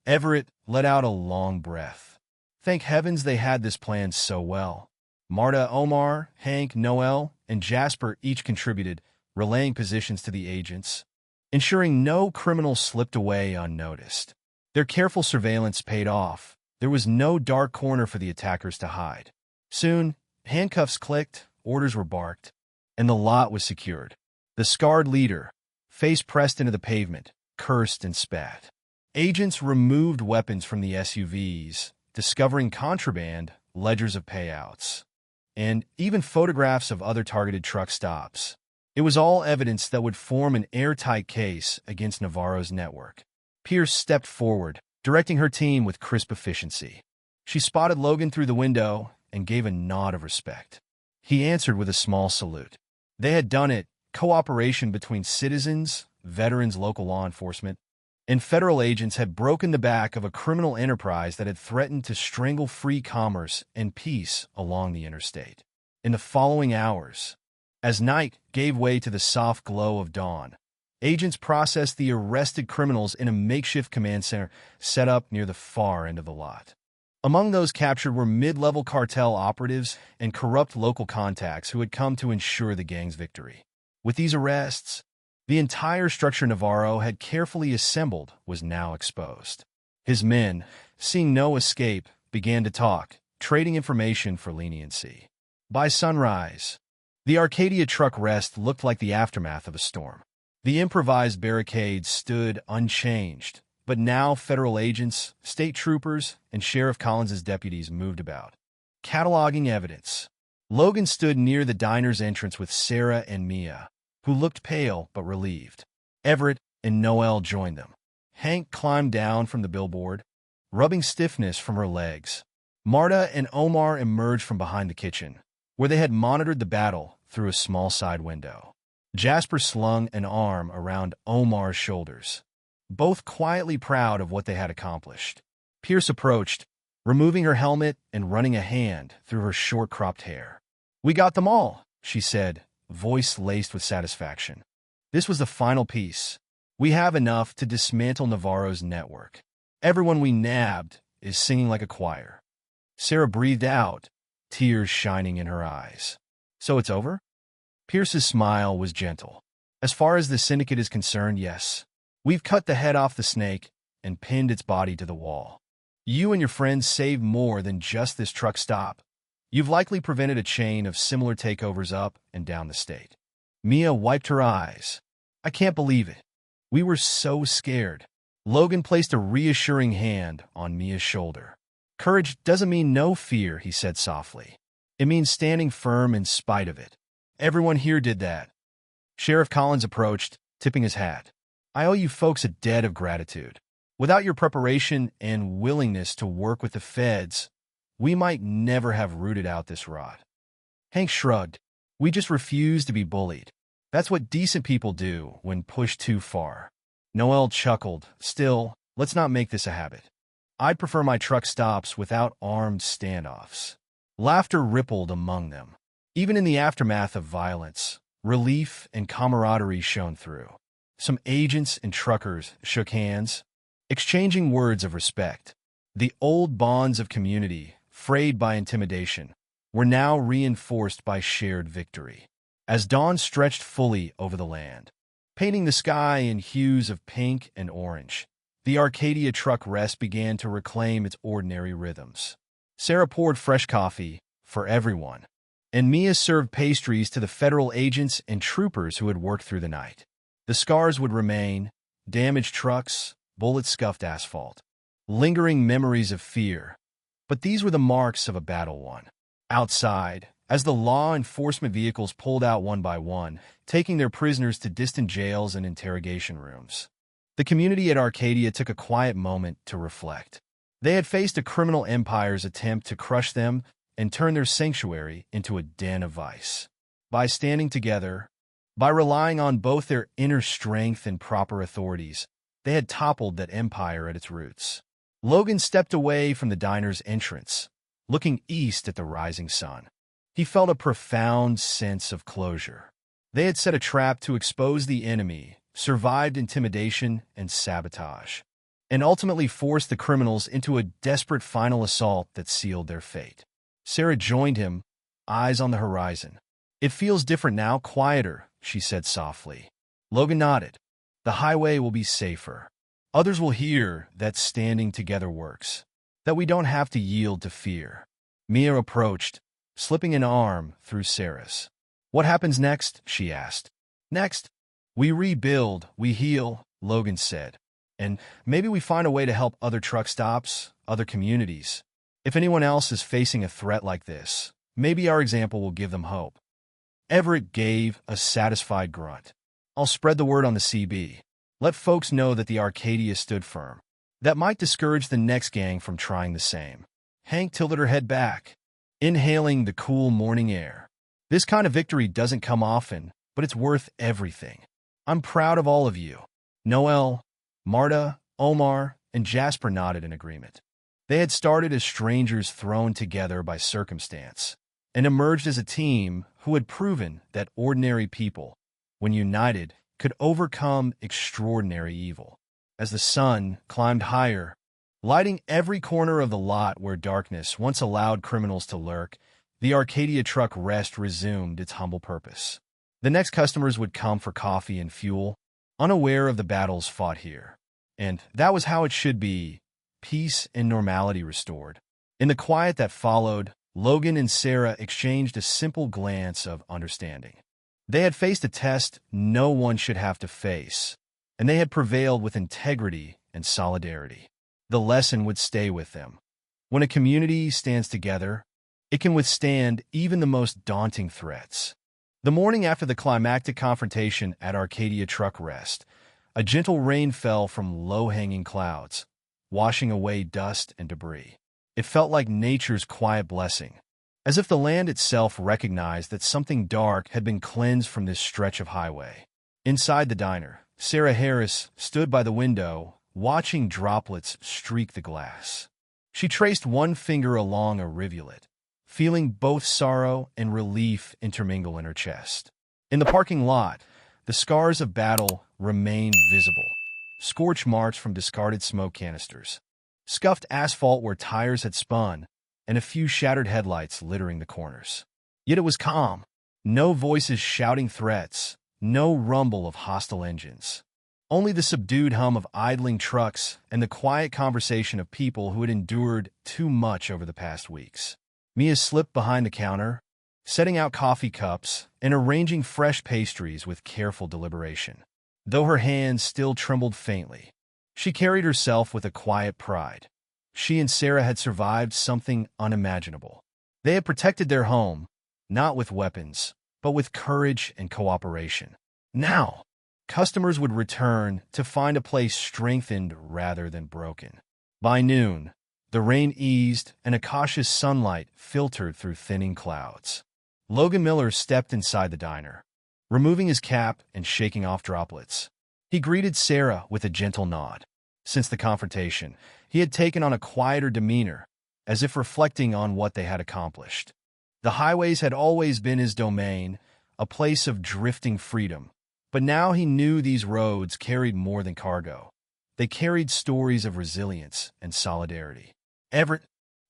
Everett let out a long breath. Thank heavens they had this planned so well. Marta, Omar, Hank, Noel, and Jasper each contributed, relaying positions to the agents, ensuring no criminal slipped away unnoticed. Their careful surveillance paid off. There was no dark corner for the attackers to hide. Soon, handcuffs clicked, orders were barked, and the lot was secured. The scarred leader, face pressed into the pavement, cursed and spat. Agents removed weapons from the SUVs, discovering contraband, ledgers of payouts, and even photographs of other targeted truck stops. It was all evidence that would form an airtight case against Navarro's network. Pierce stepped forward, directing her team with crisp efficiency. She spotted Logan through the window and gave a nod of respect. He answered with a small salute. They had done it. Cooperation between citizens, veterans, local law enforcement, and federal agents had broken the back of a criminal enterprise that had threatened to strangle free commerce and peace along the interstate. In the following hours, as night gave way to the soft glow of dawn, agents processed the arrested criminals in a makeshift command center set up near the far end of the lot. Among those captured were mid-level cartel operatives and corrupt local contacts who had come to ensure the gang's victory. With these arrests, the entire structure Navarro had carefully assembled was now exposed. His men, seeing no escape, began to talk, trading information for leniency. By sunrise, the Arcadia truck rest looked like the aftermath of a storm. The improvised barricades stood unchanged, but now federal agents, state troopers, and Sheriff Collins' deputies moved about, cataloging evidence. Logan stood near the diner's entrance with Sarah and Mia, who looked pale but relieved. Everett and Noel joined them. Hank climbed down from the billboard, rubbing stiffness from her legs. Marta and Omar emerged from behind the kitchen, where they had monitored the battle through a small side window. Jasper slung an arm around Omar's shoulders, both quietly proud of what they had accomplished. Pierce approached, removing her helmet and running a hand through her short-cropped hair. "We got them all," she said, voice laced with satisfaction. "This was the final piece. We have enough to dismantle Navarro's network. Everyone we nabbed is singing like a choir." Sarah breathed out, tears shining in her eyes. "So it's over?" Pierce's smile was gentle. "As far as the syndicate is concerned, yes. We've cut the head off the snake and pinned its body to the wall. You and your friends saved more than just this truck stop. You've likely prevented a chain of similar takeovers up and down the state." Mia wiped her eyes. "I can't believe it. We were so scared." Logan placed a reassuring hand on Mia's shoulder. "Courage doesn't mean no fear," he said softly. "It means standing firm in spite of it. Everyone here did that." Sheriff Collins approached, tipping his hat. "I owe you folks a debt of gratitude. Without your preparation and willingness to work with the feds, we might never have rooted out this rot." Hank shrugged. "We just refuse to be bullied. That's what decent people do when pushed too far." Noel chuckled. "Still, let's not make this a habit. I'd prefer my truck stops without armed standoffs." Laughter rippled among them. Even in the aftermath of violence, relief and camaraderie shone through. Some agents and truckers shook hands, exchanging words of respect. The old bonds of community, frayed by intimidation, were now reinforced by shared victory. As dawn stretched fully over the land, painting the sky in hues of pink and orange, the Arcadia truck rest began to reclaim its ordinary rhythms. Sarah poured fresh coffee for everyone, and Mia served pastries to the federal agents and troopers who had worked through the night. The scars would remain: damaged trucks, bullet-scuffed asphalt, lingering memories of fear. But these were the marks of a battle won. Outside, as the law enforcement vehicles pulled out one by one, taking their prisoners to distant jails and interrogation rooms, the community at Arcadia took a quiet moment to reflect. They had faced a criminal empire's attempt to crush them and turn their sanctuary into a den of vice. By standing together, by relying on both their inner strength and proper authorities, they had toppled that empire at its roots. Logan stepped away from the diner's entrance, looking east at the rising sun. He felt a profound sense of closure. They had set a trap to expose the enemy, survived intimidation and sabotage, and ultimately forced the criminals into a desperate final assault that sealed their fate. Sarah joined him, eyes on the horizon. "It feels different now, quieter," she said softly. Logan nodded. "The highway will be safer. Others will hear that standing together works, that we don't have to yield to fear." Mia approached, slipping an arm through Sarah's. "What happens next?" she asked. "Next, we rebuild, we heal," Logan said. "And maybe we find a way to help other truck stops, other communities. If anyone else is facing a threat like this, maybe our example will give them hope." Everett gave a satisfied grunt. "I'll spread the word on the CB. Let folks know that the Arcadia stood firm. That might discourage the next gang from trying the same." Hank tilted her head back, inhaling the cool morning air. "This kind of victory doesn't come often, but it's worth everything. I'm proud of all of you." Noel, Marta, Omar, and Jasper nodded in agreement. They had started as strangers thrown together by circumstance, and emerged as a team who had proven that ordinary people, when united, could overcome extraordinary evil. As the sun climbed higher, lighting every corner of the lot where darkness once allowed criminals to lurk, the Arcadia truck rest resumed its humble purpose. The next customers would come for coffee and fuel, unaware of the battles fought here. And that was how it should be, peace and normality restored. In the quiet that followed, Logan and Sarah exchanged a simple glance of understanding. They had faced a test no one should have to face, and they had prevailed with integrity and solidarity. The lesson would stay with them. When a community stands together, it can withstand even the most daunting threats. The morning after the climactic confrontation at Arcadia Truck Rest, a gentle rain fell from low-hanging clouds, washing away dust and debris. It felt like nature's quiet blessing, as if the land itself recognized that something dark had been cleansed from this stretch of highway. Inside the diner, Sarah Harris stood by the window, watching droplets streak the glass. She traced one finger along a rivulet, feeling both sorrow and relief intermingle in her chest. In the parking lot, the scars of battle remained visible. Scorch marks from discarded smoke canisters, scuffed asphalt where tires had spun, and a few shattered headlights littering the corners. Yet it was calm. No voices shouting threats, no rumble of hostile engines. Only the subdued hum of idling trucks and the quiet conversation of people who had endured too much over the past weeks. Mia slipped behind the counter, setting out coffee cups and arranging fresh pastries with careful deliberation. Though her hands still trembled faintly, she carried herself with a quiet pride. She and Sarah had survived something unimaginable. They had protected their home, not with weapons, but with courage and cooperation. Now, customers would return to find a place strengthened rather than broken. By noon, the rain eased and a cautious sunlight filtered through thinning clouds. Logan Miller stepped inside the diner, removing his cap and shaking off droplets. He greeted Sarah with a gentle nod. Since the confrontation, he had taken on a quieter demeanor, as if reflecting on what they had accomplished. The highways had always been his domain, a place of drifting freedom. But now he knew these roads carried more than cargo. They carried stories of resilience and solidarity. Everett,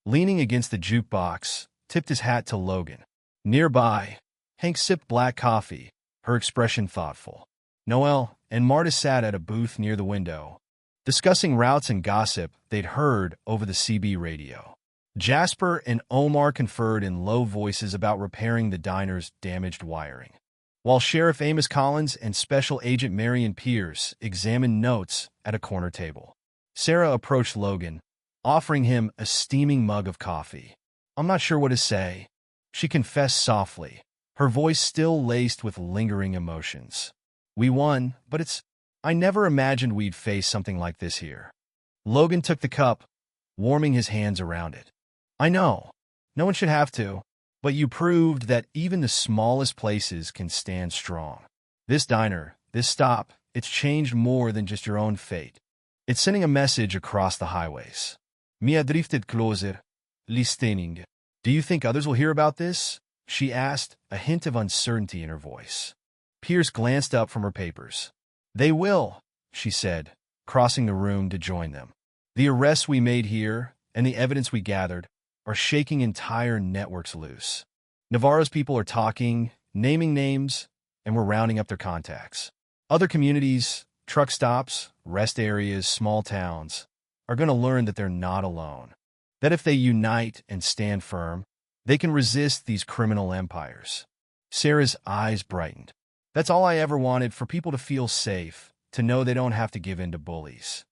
leaning against the jukebox, tipped his hat to Logan. Nearby, Hank sipped black coffee, her expression thoughtful. Noel and Marta sat at a booth near the window, discussing routes and gossip they'd heard over the CB radio. Jasper and Omar conferred in low voices about repairing the diner's damaged wiring, while Sheriff Amos Collins and Special Agent Marion Pierce examined notes at a corner table. Sarah approached Logan, offering him a steaming mug of coffee. "I'm not sure what to say," she confessed softly, her voice still laced with lingering emotions. "We won, but I never imagined we'd face something like this here." Logan took the cup, warming his hands around it. "I know. No one should have to. But you proved that even the smallest places can stand strong. This diner, this stop, it's changed more than just your own fate. It's sending a message across the highways." Mia drifted closer, listening. "Do you think others will hear about this?" she asked, a hint of uncertainty in her voice. Pierce glanced up from her papers. "They will," she said, crossing the room to join them. "The arrests we made here and the evidence we gathered are shaking entire networks loose. Navarro's people are talking, naming names, and we're rounding up their contacts. Other communities, truck stops, rest areas, small towns, are going to learn that they're not alone. That if they unite and stand firm, they can resist these criminal empires." Sarah's eyes brightened. "That's all I ever wanted, for people to feel safe, to know they don't have to give in to bullies."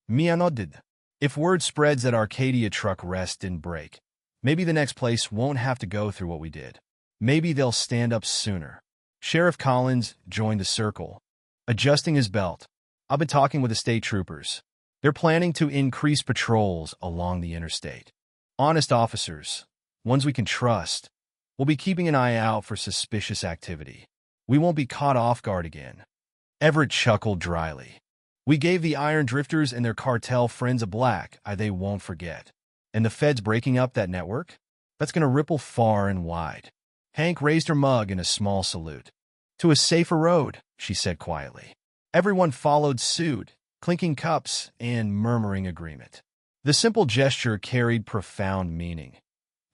Mia nodded. If word spreads that Arcadia truck rest didn't break, maybe the next place won't have to go through what we did. Maybe they'll stand up sooner. Sheriff Collins joined the circle, adjusting his belt. "I've been talking with the state troopers. They're planning to increase patrols along the interstate. Honest officers, ones we can trust, will be keeping an eye out for suspicious activity. We won't be caught off guard again." Everett chuckled dryly. "We gave the Iron Drifters and their cartel friends a black eye they won't forget. And the feds breaking up that network? That's going to ripple far and wide." Hank raised her mug in a small salute. "To a safer road," she said quietly. Everyone followed suit, clinking cups and murmuring agreement. The simple gesture carried profound meaning.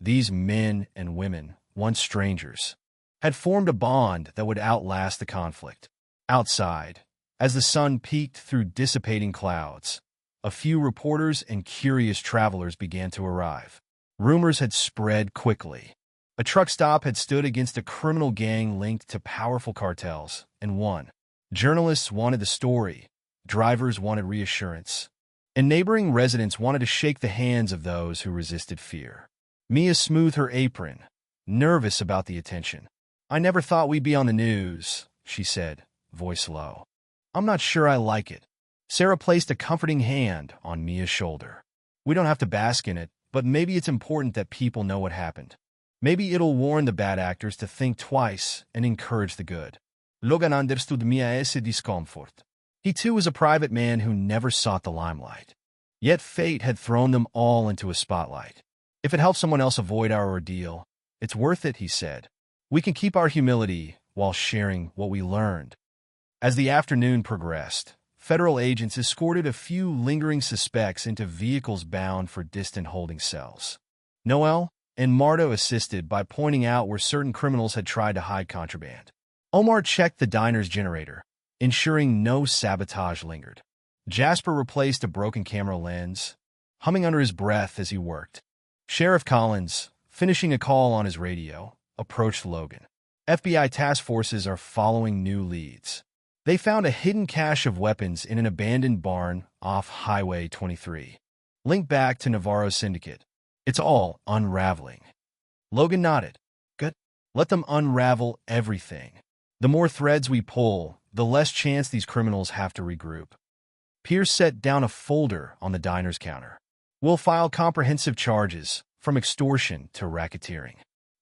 These men and women, once strangers, had formed a bond that would outlast the conflict. Outside, as the sun peeked through dissipating clouds, a few reporters and curious travelers began to arrive. Rumors had spread quickly. A truck stop had stood against a criminal gang linked to powerful cartels, and won. Journalists wanted the story, drivers wanted reassurance, and neighboring residents wanted to shake the hands of those who resisted fear. Mia smoothed her apron, nervous about the attention. "I never thought we'd be on the news," she said, voice low. "I'm not sure I like it." Sarah placed a comforting hand on Mia's shoulder. "We don't have to bask in it, but maybe it's important that people know what happened." Maybe it'll warn the bad actors to think twice and encourage the good. Logan understood Mia's discomfort. He too was a private man who never sought the limelight. Yet fate had thrown them all into a spotlight. If it helps someone else avoid our ordeal, it's worth it, he said. We can keep our humility while sharing what we learned. As the afternoon progressed, federal agents escorted a few lingering suspects into vehicles bound for distant holding cells. Noel and Marta assisted by pointing out where certain criminals had tried to hide contraband. Omar checked the diner's generator, ensuring no sabotage lingered. Jasper replaced a broken camera lens, humming under his breath as he worked. Sheriff Collins, finishing a call on his radio, approached Logan. FBI task forces are following new leads. They found a hidden cache of weapons in an abandoned barn off Highway 23. Linked back to Navarro's syndicate. It's all unraveling. Logan nodded. Good. Let them unravel everything. The more threads we pull, the less chance these criminals have to regroup. Pierce set down a folder on the diner's counter. We'll file comprehensive charges, from extortion to racketeering.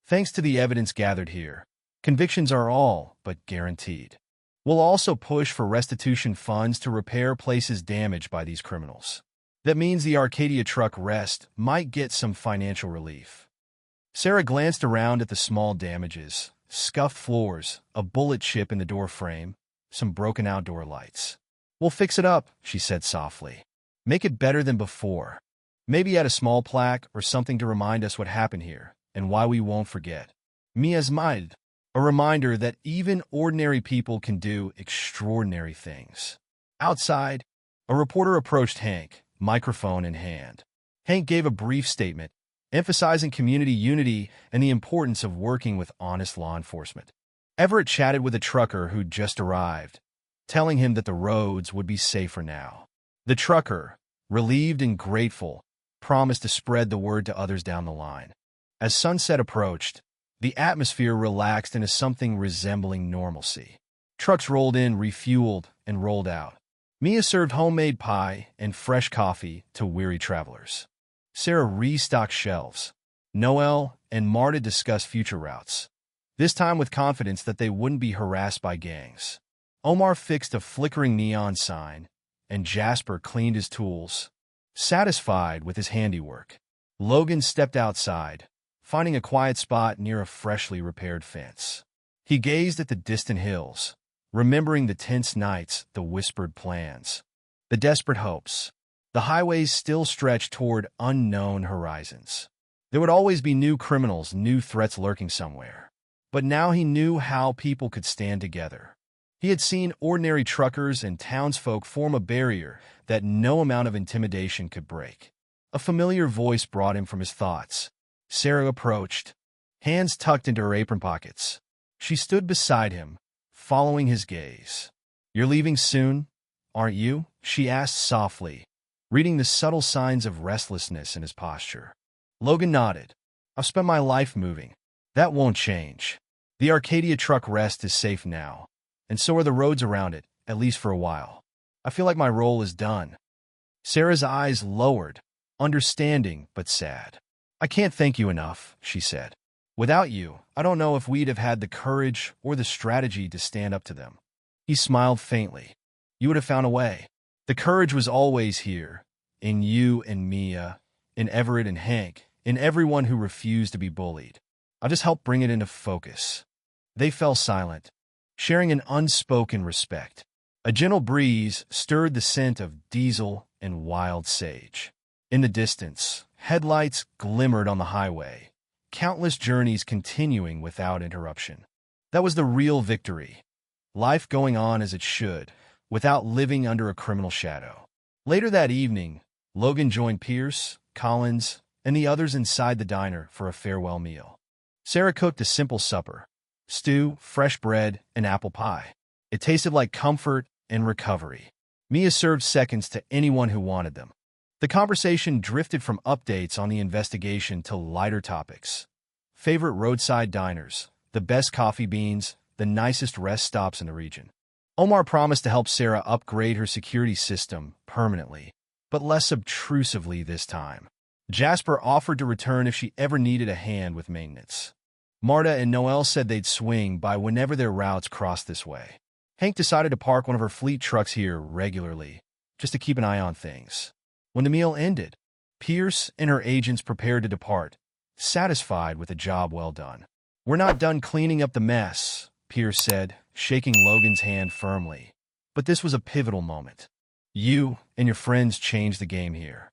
Thanks to the evidence gathered here, convictions are all but guaranteed. We'll also push for restitution funds to repair places damaged by these criminals. That means the Arcadia truck rest might get some financial relief. Sarah glanced around at the small damages, scuffed floors, a bullet chip in the door frame, some broken outdoor lights. We'll fix it up, she said softly. Make it better than before. Maybe add a small plaque or something to remind us what happened here and why we won't forget. Mia's mind, a reminder that even ordinary people can do extraordinary things. Outside, a reporter approached Hank, microphone in hand. Hank gave a brief statement, emphasizing community unity and the importance of working with honest law enforcement. Everett chatted with a trucker who'd just arrived, telling him that the roads would be safer now. The trucker, relieved and grateful, promised to spread the word to others down the line. As sunset approached, the atmosphere relaxed into something resembling normalcy. Trucks rolled in, refueled, and rolled out. Mia served homemade pie and fresh coffee to weary travelers. Sarah restocked shelves. Noel and Marta discussed future routes, this time with confidence that they wouldn't be harassed by gangs. Omar fixed a flickering neon sign, and Jasper cleaned his tools, satisfied with his handiwork. Logan stepped outside, finding a quiet spot near a freshly repaired fence. He gazed at the distant hills, remembering the tense nights, the whispered plans, the desperate hopes. The highways still stretched toward unknown horizons. There would always be new criminals, new threats lurking somewhere. But now he knew how people could stand together. He had seen ordinary truckers and townsfolk form a barrier that no amount of intimidation could break. A familiar voice brought him from his thoughts. Sarah approached, hands tucked into her apron pockets. She stood beside him, following his gaze. "You're leaving soon, aren't you?" she asked softly, reading the subtle signs of restlessness in his posture. Logan nodded. "I've spent my life moving. That won't change. The Arcadia truck rest is safe now, and so are the roads around it, at least for a while. I feel like my role is done." Sarah's eyes lowered, understanding but sad. "I can't thank you enough," she said. "Without you, I don't know if we'd have had the courage or the strategy to stand up to them." He smiled faintly. "You would have found a way. The courage was always here, in you and Mia, in Everett and Hank, in everyone who refused to be bullied. I just helped bring it into focus." They fell silent, sharing an unspoken respect. A gentle breeze stirred the scent of diesel and wild sage. In the distance, headlights glimmered on the highway, countless journeys continuing without interruption. That was the real victory. Life going on as it should, without living under a criminal shadow. Later that evening, Logan joined Pierce, Collins, and the others inside the diner for a farewell meal. Sarah cooked a simple supper: stew, fresh bread, and apple pie. It tasted like comfort and recovery. Mia served seconds to anyone who wanted them. The conversation drifted from updates on the investigation to lighter topics. Favorite roadside diners, the best coffee beans, the nicest rest stops in the region. Omar promised to help Sarah upgrade her security system permanently, but less obtrusively this time. Jasper offered to return if she ever needed a hand with maintenance. Marta and Noelle said they'd swing by whenever their routes crossed this way. Hank decided to park one of her fleet trucks here regularly, just to keep an eye on things. When the meal ended, Pierce and her agents prepared to depart, satisfied with a job well done. "We're not done cleaning up the mess," Pierce said, shaking Logan's hand firmly. "But this was a pivotal moment. You and your friends changed the game here."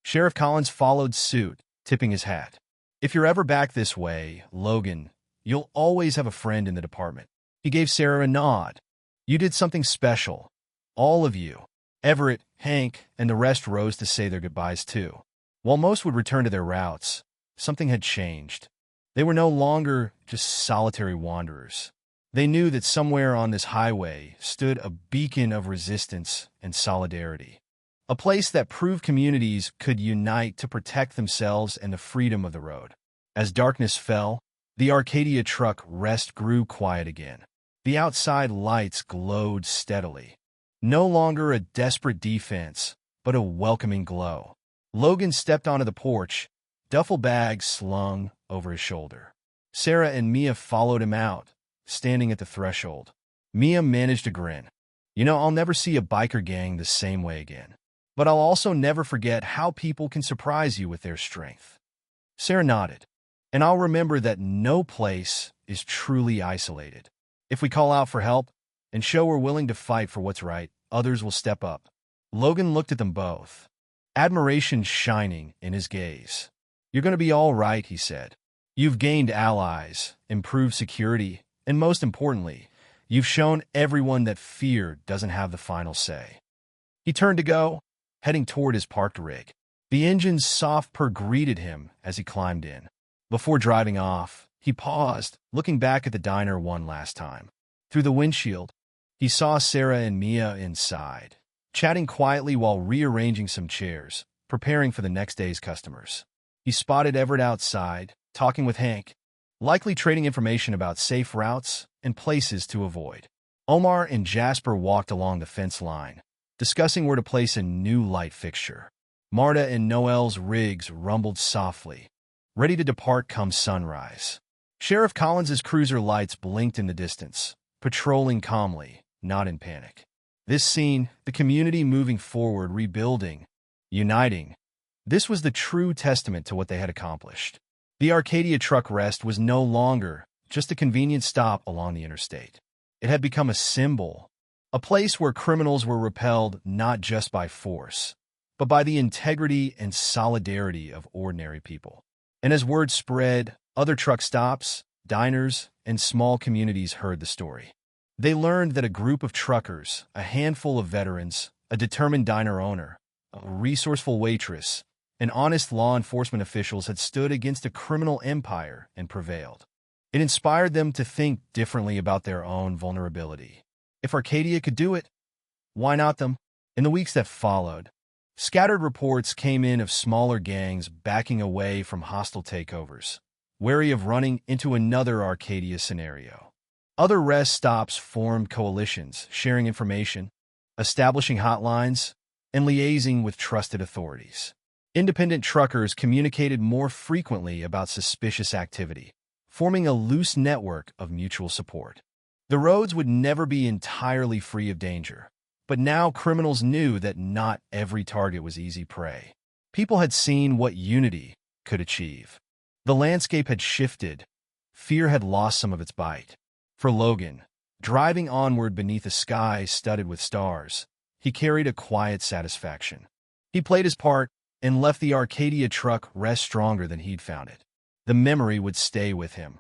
Sheriff Collins followed suit, tipping his hat. "If you're ever back this way, Logan, you'll always have a friend in the department." He gave Sarah a nod. "You did something special. All of you." Everett, Hank, and the rest rose to say their goodbyes too. While most would return to their routes, something had changed. They were no longer just solitary wanderers. They knew that somewhere on this highway stood a beacon of resistance and solidarity. A place that proved communities could unite to protect themselves and the freedom of the road. As darkness fell, the Arcadia truck rest grew quiet again. The outside lights glowed steadily. No longer a desperate defense, but a welcoming glow. Logan stepped onto the porch, duffel bag slung over his shoulder. Sarah and Mia followed him out, standing at the threshold. Mia managed a grin. I'll never see a biker gang the same way again. But I'll also never forget how people can surprise you with their strength." Sarah nodded. "And I'll remember that no place is truly isolated. If we call out for help and show we're willing to fight for what's right, others will step up." Logan looked at them both, admiration shining in his gaze. "You're going to be all right," he said. "You've gained allies, improved security, and most importantly, you've shown everyone that fear doesn't have the final say." He turned to go, heading toward his parked rig. The engine's soft purr greeted him as he climbed in. Before driving off, he paused, looking back at the diner one last time. Through the windshield, he saw Sarah and Mia inside, chatting quietly while rearranging some chairs, preparing for the next day's customers. He spotted Everett outside, talking with Hank, likely trading information about safe routes and places to avoid. Omar and Jasper walked along the fence line, discussing where to place a new light fixture. Marta and Noelle's rigs rumbled softly, ready to depart come sunrise. Sheriff Collins's cruiser lights blinked in the distance, patrolling calmly, not in panic. This scene, the community moving forward, rebuilding, uniting. This was the true testament to what they had accomplished. The Arcadia truck rest was no longer just a convenient stop along the interstate. It had become a symbol, a place where criminals were repelled not just by force, but by the integrity and solidarity of ordinary people. And as word spread, other truck stops, diners, and small communities heard the story. They learned that a group of truckers, a handful of veterans, a determined diner owner, a resourceful waitress, and honest law enforcement officials had stood against a criminal empire and prevailed. It inspired them to think differently about their own vulnerability. If Arcadia could do it, why not them? In the weeks that followed, scattered reports came in of smaller gangs backing away from hostile takeovers, wary of running into another Arcadia scenario. Other rest stops formed coalitions, sharing information, establishing hotlines, and liaising with trusted authorities. Independent truckers communicated more frequently about suspicious activity, forming a loose network of mutual support. The roads would never be entirely free of danger, but now criminals knew that not every target was easy prey. People had seen what unity could achieve. The landscape had shifted. Fear had lost some of its bite. For Logan, driving onward beneath a sky studded with stars, he carried a quiet satisfaction. He played his part and left the Arcadia truck rest stronger than he'd found it. The memory would stay with him,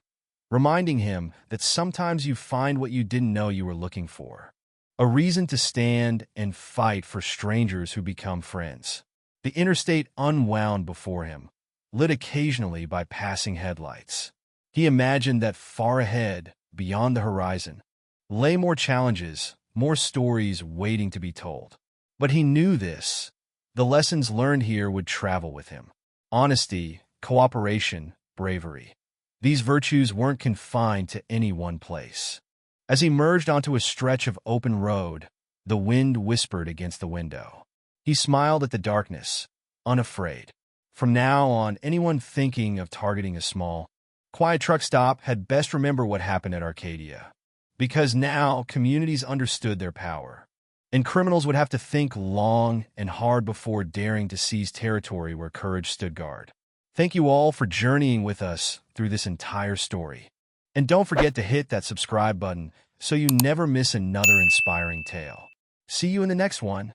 reminding him that sometimes you find what you didn't know you were looking for. A reason to stand and fight for strangers who become friends. The interstate unwound before him, lit occasionally by passing headlights. He imagined that far ahead, beyond the horizon, lay more challenges, more stories waiting to be told. But he knew this. The lessons learned here would travel with him. Honesty, cooperation, bravery. These virtues weren't confined to any one place. As he merged onto a stretch of open road, the wind whispered against the window. He smiled at the darkness, unafraid. From now on, anyone thinking of targeting a small, quiet truck stop had best remember what happened at Arcadia. Because now, communities understood their power. And criminals would have to think long and hard before daring to seize territory where courage stood guard. Thank you all for journeying with us through this entire story. And don't forget to hit that subscribe button so you never miss another inspiring tale. See you in the next one.